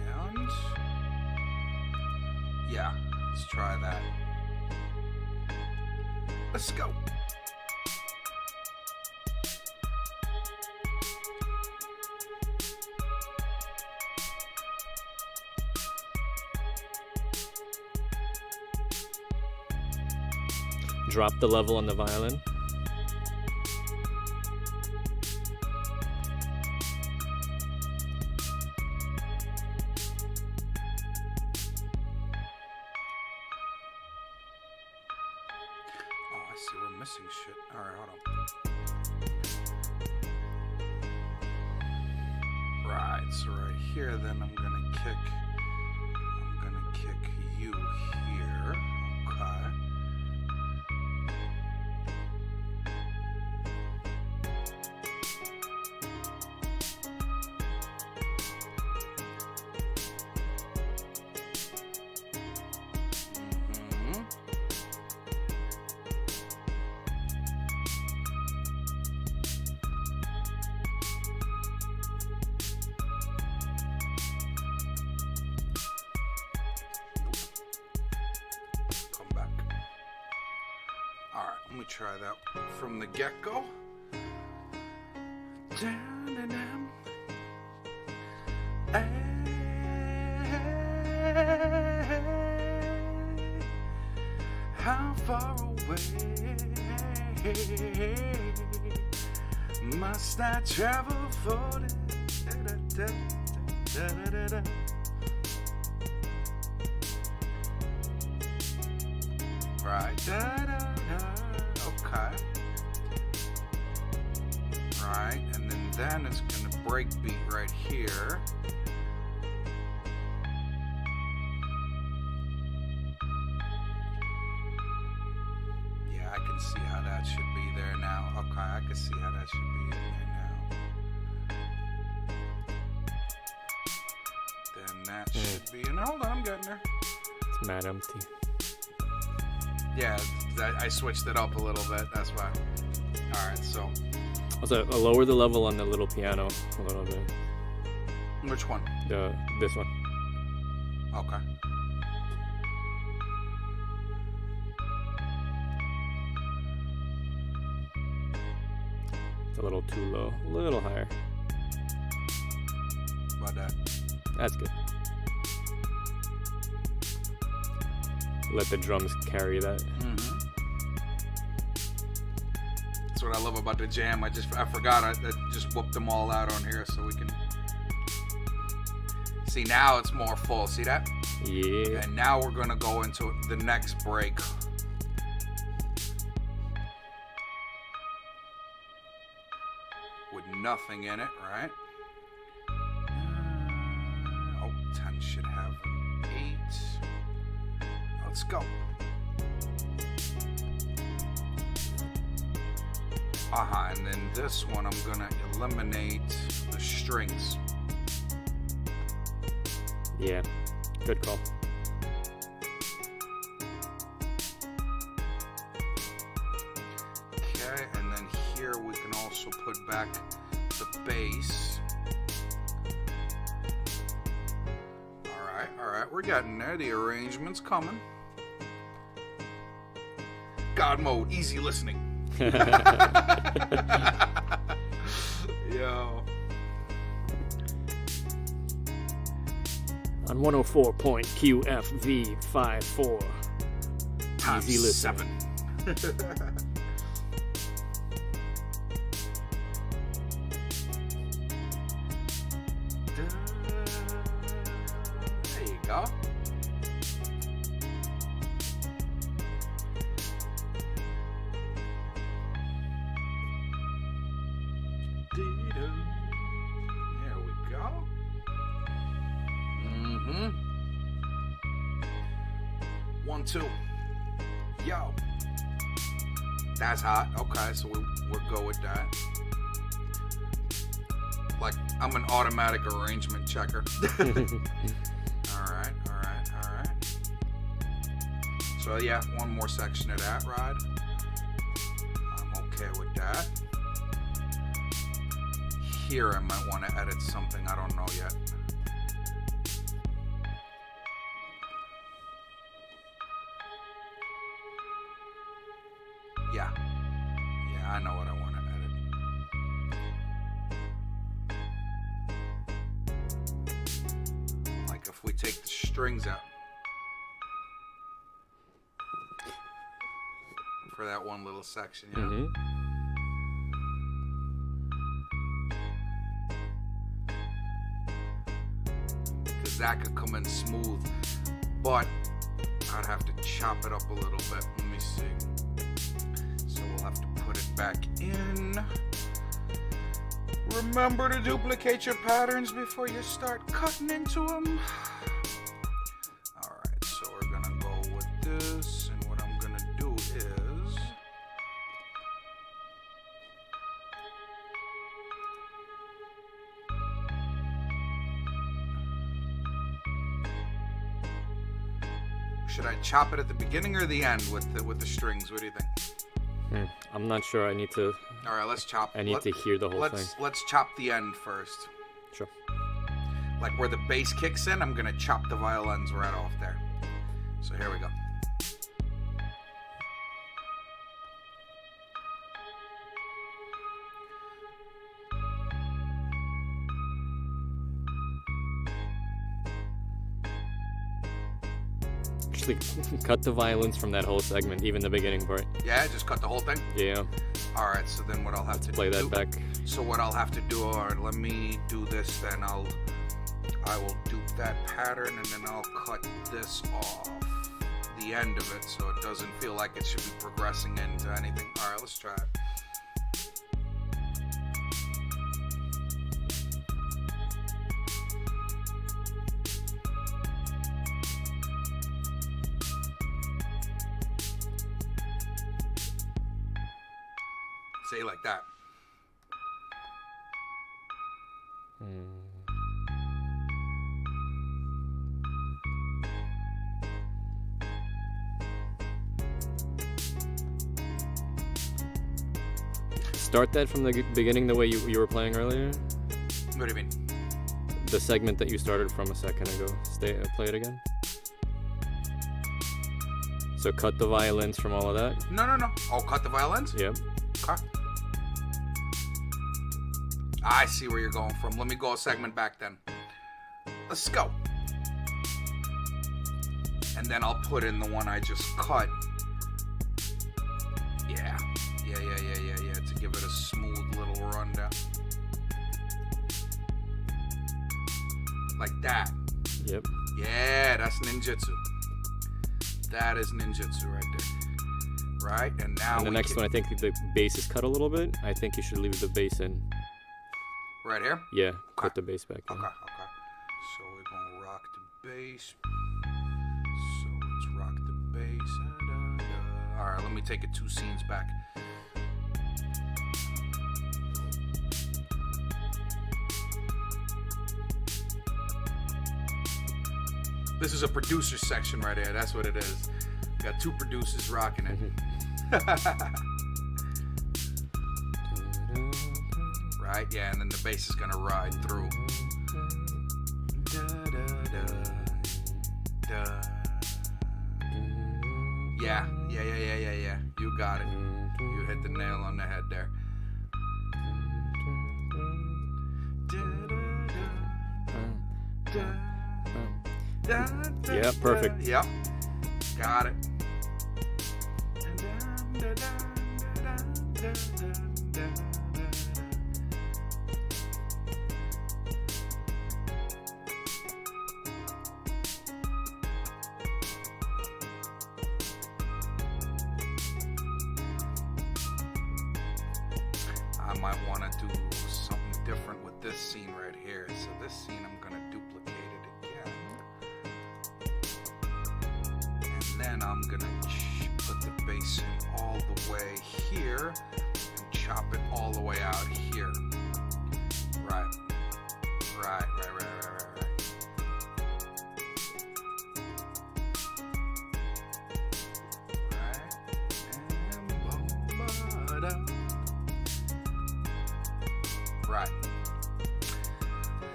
and yeah, let's try that. Let's go. Drop the level on the violin. Oh, I see we're missing shit. Alright, hold on. Right, so right here then I'm gonna kick you here. Okay. Let me try that from the get-go. How far away must I travel for this? Right, okay. Right, and then it's gonna break beat right here. Yeah, I can see how that should be there now. Okay, I can see how that should be in there now. Then that should be in. Hold on, I'm getting there. It's mad empty. Yeah, I switched it up a little bit. That's why. All right, so. Also, I'll lower the level on the little piano a little bit. Which one? This one. Okay. It's a little too low. A little higher. About that. That's good. Let the drums carry that. Mm-hmm. That's what I love about the jam. I forgot I just whooped them all out on here so we can see. Now it's more full. See that? Yeah. And now we're gonna go into the next break. With nothing in it, right? 10 should have an 8. Let's go. And then this one I'm gonna eliminate the strings. Yeah, good call. it back to bass. All right, we're getting there. The arrangement's coming. God mode, easy listening. Yo. On 104.QFV54. Times Easy listening. 7. There you go. There we go. 1, 2. Yo. That's hot. Okay, so we'll go with that. Like, I'm an automatic arrangement checker. All right. So, yeah, one more section of that ride. I'm okay with that. Here, I might want to edit something. I don't know yet. Yeah, I know what I want to edit. Like if we take the strings out for that one little section, yeah. Mm-hmm. Because that could come in smooth, but I'd have to chop it up a little bit. Let me see. So we'll have to put it back in. Remember to duplicate your patterns before you start cutting into them. Alright, so we're gonna go with this, and what I'm gonna do is should I chop it at the beginning or the end with the strings? What do you think? I'm not sure. I need to. All right, let's chop. I need to hear the whole thing. Let's chop the end first. Sure. Like where the bass kicks in, I'm gonna chop the violins right off there. So here we go. Actually, cut the violins from that whole segment, even the beginning part. Yeah, just cut the whole thing. Yeah. All right, so then what I'll have to Play do, that back. So what I'll have to do, all right, let me do this then. I will dupe that pattern and then I'll cut this off the end of it so it doesn't feel like it should be progressing into anything. All right, let's try it. Say like that. Start that from the beginning the way you were playing earlier. What do you mean? The segment that you started from a second ago. Play it again. So cut the violins from all of that. No. Oh, cut the violins? Yep. Okay. I see where you're going from. Let me go a segment back then. Let's go. And then I'll put in the one I just cut. Yeah. To give it a smooth little rundown. Like that. Yep. Yeah, that's ninjutsu. That is ninjutsu right there. Right? And now And the next one, I think the bass is cut a little bit. I think you should leave the bass in. Right here? Yeah, put the bass back in. Okay. So we're gonna rock the bass. So let's rock the bass. All right, let me take it 2 scenes back. This is a producer section right here. That's what it is. We got 2 producers rocking it. right? Yeah, and then the bass is gonna ride through. Da, da, da, da. Yeah. You got it. You hit the nail on the head there. Yeah, perfect. Yep. Got it. I might want to do something different with this scene right here. So this scene, I'm going to duplicate it again. And then I'm going to put the bass in all the way here and chop it all the way out here. Right. Right.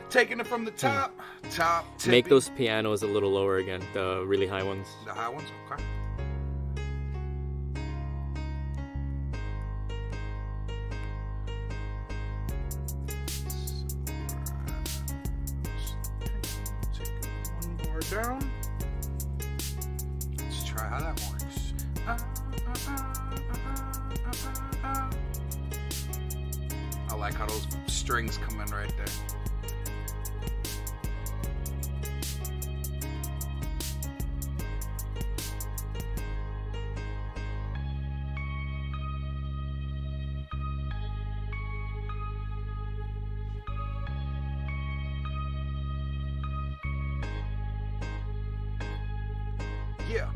Taking it from the top. Make tippy. those pianos a little lower again, the really high ones. The high ones? Okay. Take one bar down. Let's try how that works. I like how those strings come in right there. Yeah.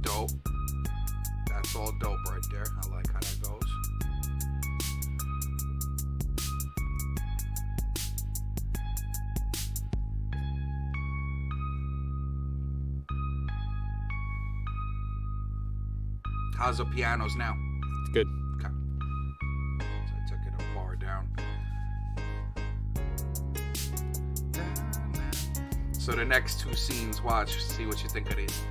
Dope. That's all dope right there. I like how that goes. How's the pianos now? It's good. Okay. So I took it a bar down. So the next two scenes, watch, see what you think of these.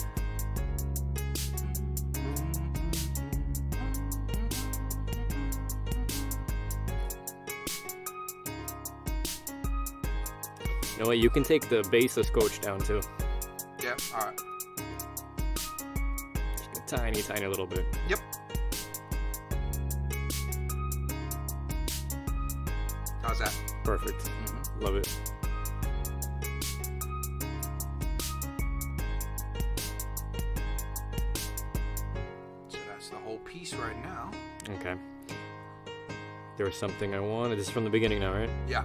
You know what? You can take the bass a scotch down too. Yeah, alright. Just a tiny little bit. Yep. How's that? Perfect. Mm-hmm. Love it. So that's the whole piece right now. Okay. There was something I wanted. This is from the beginning now, right? Yeah.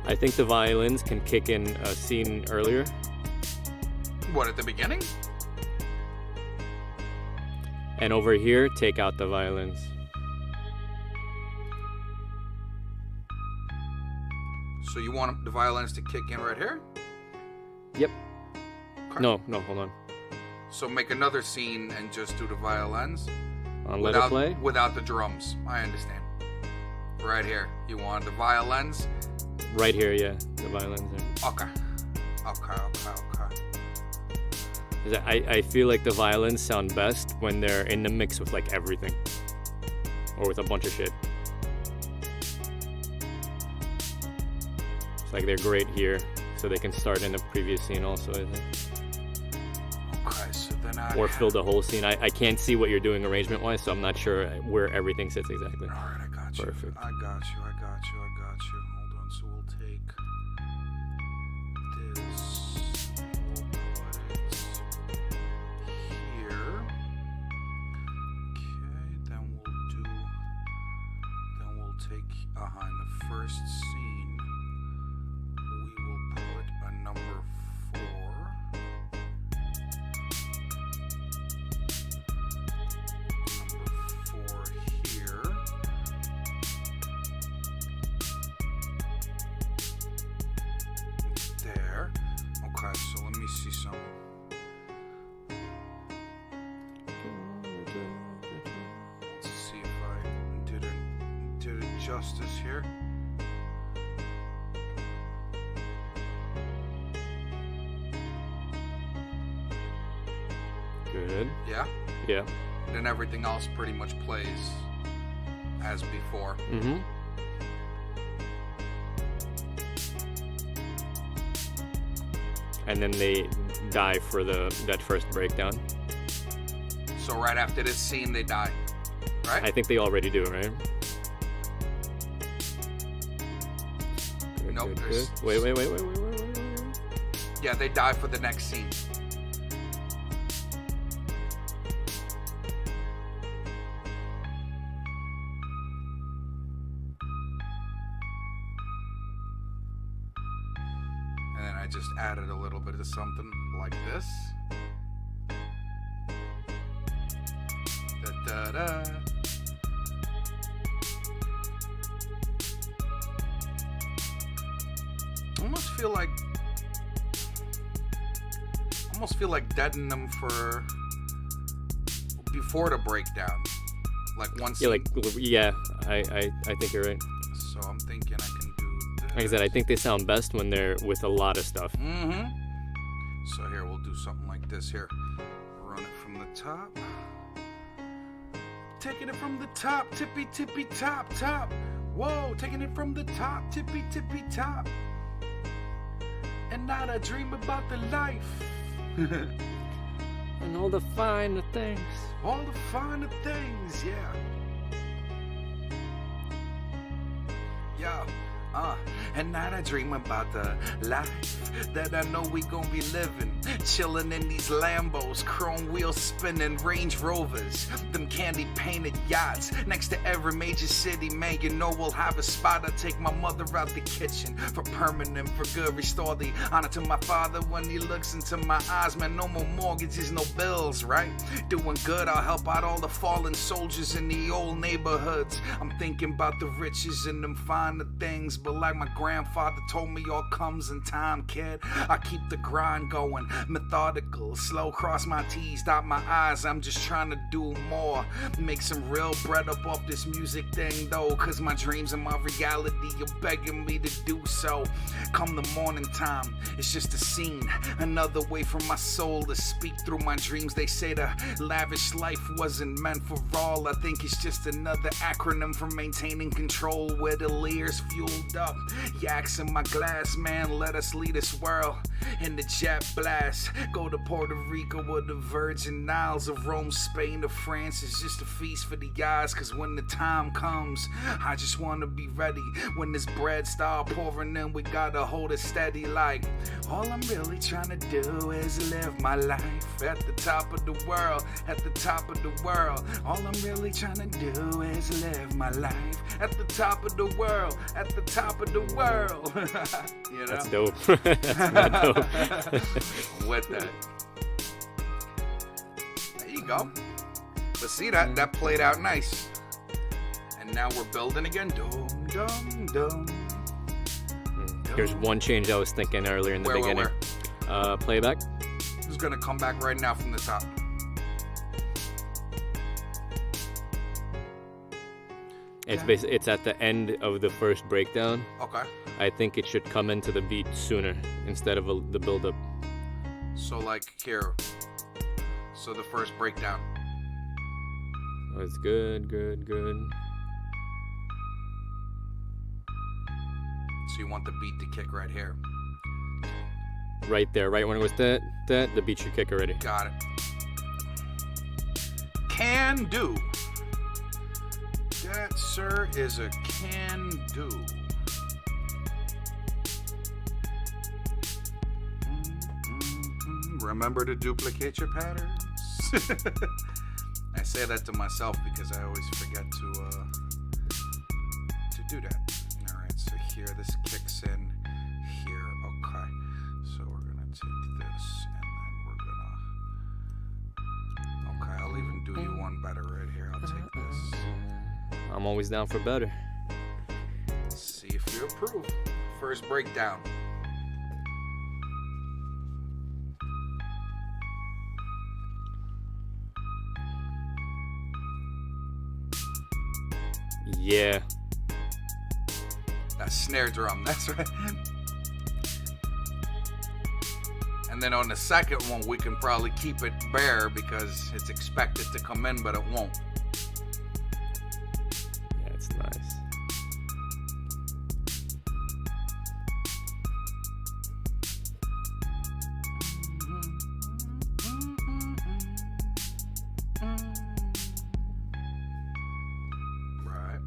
I think the violins can kick in a scene earlier. What, at the beginning? And over here, take out the violins. So you want the violins to kick in right here? Yep. Okay. No, hold on. So make another scene and just do the violins Let it play? without the drums. I understand. Right here. You want the violins? Right here, yeah. The violins are. Okay. I feel like the violins sound best when they're in the mix with like everything. Or with a bunch of shit. It's like they're great here. So they can start in the previous scene also, I think. Okay, so then I... Or fill the whole scene. I can't see what you're doing arrangement-wise, so I'm not sure where everything sits exactly. Alright, I got you. Perfect. I got you. Hold on, so we'll take this, we'll put it take on the first scene, we will put a number 4. Number 4 here. There. Okay, so let me see something. Let's see if I did it justice here. Good. Yeah. Yeah. Then everything else pretty much plays as before. Mm-hmm. And then they die for that first breakdown. So right after this scene, they die, right? I think they already do, right? Good, Nope, good, there's- good. Wait. Yeah, they die for the next scene. And then I just added a little bit of something like this. Da-da-da. Almost feel like deadening them for before the breakdown. Like once. Yeah, I think you're right. So I'm thinking I can do this. Like I said, I think they sound best when they're with a lot of stuff. Mm-hmm. So here, we'll do something like this here. Run it from the top. Taking it from the top, tippy, tippy, top, top. Whoa, taking it from the top, tippy, tippy, top. And now I dream about the life. And all the finer things. All the finer things, yeah. Yeah. And now I dream about the life that I know we gon' be living. Chillin' in these Lambos, chrome wheels spinning, Range Rovers, them candy painted yachts. Next to every major city, man, you know we'll have a spot. I take my mother out the kitchen for permanent, for good. Restore the honor to my father when he looks into my eyes. Man, no more mortgages, no bills, right? Doing good, I'll help out all the fallen soldiers in the old neighborhoods. I'm thinking about the riches and them finer things. But like my grandfather told me, all comes in time, kid. I keep the grind going, methodical, slow, cross my T's, dot my I's. I'm just trying to do more, make some real bread up off this music thing though, cause my dreams and my reality are begging me to do so. Come the morning time, it's just a scene, another way for my soul to speak through my dreams. They say the lavish life wasn't meant for all. I think it's just another acronym for maintaining control, where the leer's fueled up. Yaks in my glass, man, let us lead this world in the jet blast. Go to Puerto Rico or the Virgin Isles, of Rome, Spain, or France. It's just a feast for the eyes, cause when the time comes, I just wanna be ready. When this bread start pouring in, we gotta hold it steady. Like, all I'm really trying to do is live my life at the top of the world, at the top of the world. All I'm really trying to do is live my life at the top of the world, at the top of the world. You know? That's dope. That's mad dope. With that. There you go. But see, that played out nice. And now we're building again. Dum, dum, dum. Here's one change I was thinking earlier in the beginning. Playback. It's gonna come back right now from the top. It's at the end of the first breakdown. Okay. I think it should come into the beat sooner instead of the build-up. So like here. So the first breakdown. That's good. So you want the beat to kick right here. Right there, right when it was that, the beat should kick already. Got it. Can do. That, sir, is a can do. Remember to duplicate your patterns. I say that to myself because I always forget to do that. All right, so here this kicks in here. Okay, so we're gonna take this and then we're gonna. Okay, I'll even do you one better right here. I'll take this. I'm always down for better. See if you approve. First breakdown. Yeah. That snare drum, that's right. And then on the second one, we can probably keep it bare because it's expected to come in, but it won't. Yeah, it's nice. Right.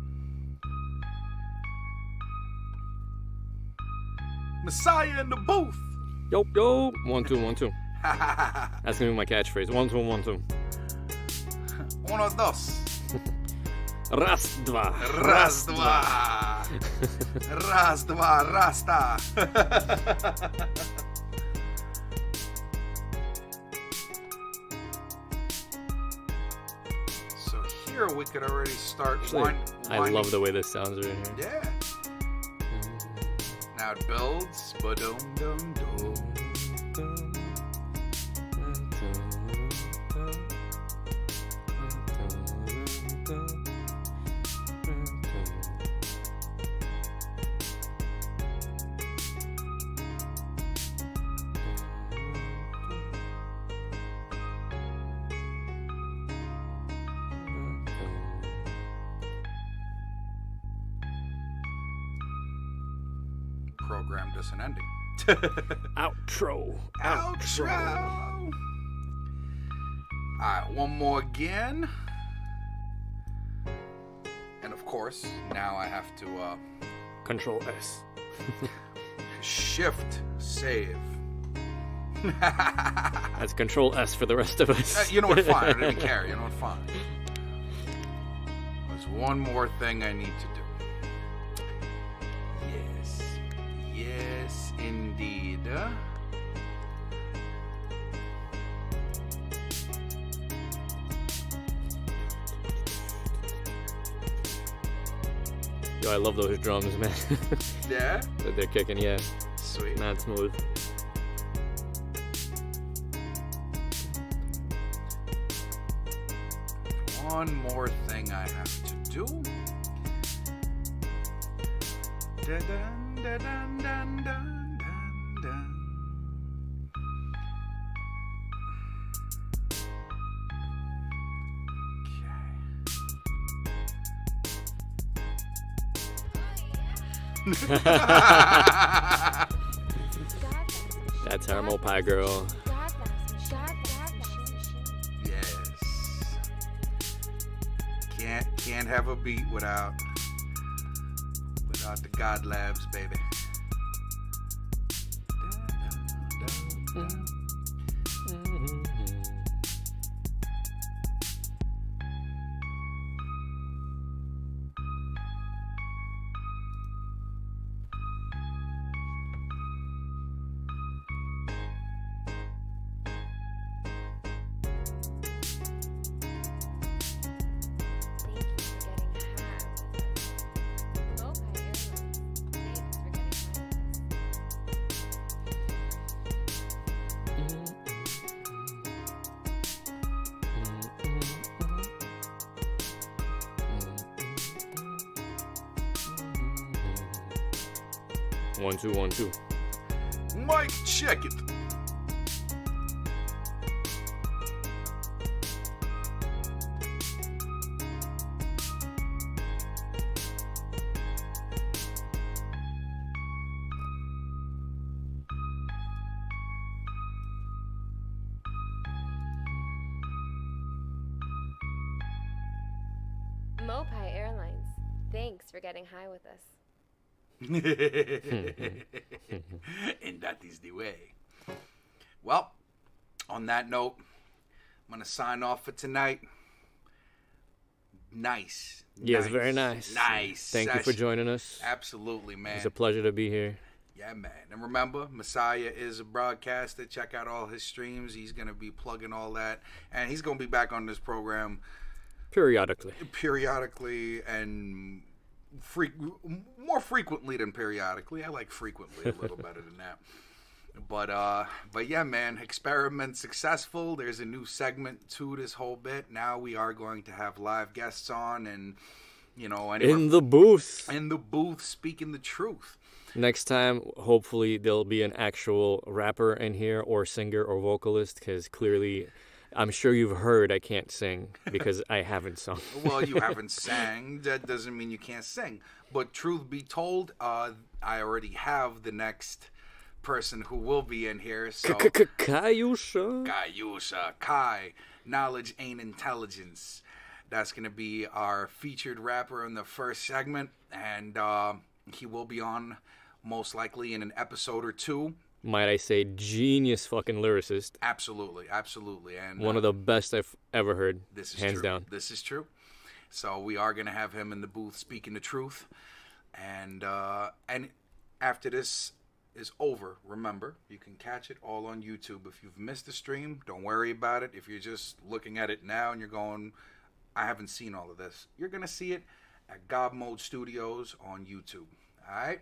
Messiah in the booth. Yo, yo. 1, 2, 1, 2. That's gonna be my catchphrase. 1, 2, 1, 2. Uno, dos. Raz, dva. Raz, dva. Raz, dva, rasta. So here we could already start. Actually, I love the way this sounds right here. Yeah. Now it builds. Ba-dum, dum, dum. Programmed as an ending. Outro. Outro. Alright, one more again. And of course, now I have to Control S. shift save. That's Control S for the rest of us. You know what, fine. I didn't care. You know what, fine. There's one more thing I need to do. Yes. Yes, indeed. Yo, I love those drums, man. Yeah? That they're kicking, yeah. Sweet. Mad smooth. One more thing I have to do. Dun, dun, dun, dun, dun, dun, dun. That's our Mopai girl. Yes. Can't have a beat without the God Labs, baby. 1, 2, 1, 2. Mike, check it. Mopai Airlines, thanks for getting high with us. And that is the way. Well, on that note, I'm going to sign off for tonight. Nice. Yes, Nice. very nice. Nice. Thank you for joining us. Absolutely, man. It's a pleasure to be here. Yeah, man. And remember, Messiah is a broadcaster. Check out all his streams. He's going to be plugging all that. And he's going to be back on this program periodically and more frequently than periodically. I like frequently a little better than that. But yeah, man, experiment successful. There's a new segment to this whole bit. Now we are going to have live guests on and, In the booth. In the booth speaking the truth. Next time, hopefully, there'll be an actual rapper in here or singer or vocalist, because clearly, I'm sure you've heard I can't sing because I haven't sung. Well, you haven't sang. That doesn't mean you can't sing. But truth be told, I already have the next person who will be in here. So Kayusha. Kai. Knowledge ain't intelligence. That's going to be our featured rapper in the first segment. And he will be on most likely in an episode or two. Might I say, genius fucking lyricist. Absolutely. And one of the best I've ever heard. This is hands true. down. This is true. So we are going to have him in the booth speaking the truth. And after this is over, remember, you can catch it all on YouTube. If you've missed the stream, don't worry about it. If you're just looking at it now and you're going, I haven't seen all of this, you're going to see it at GodMode Studios on YouTube. All right?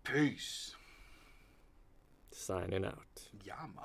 Peace. Signing out. Yeah, man.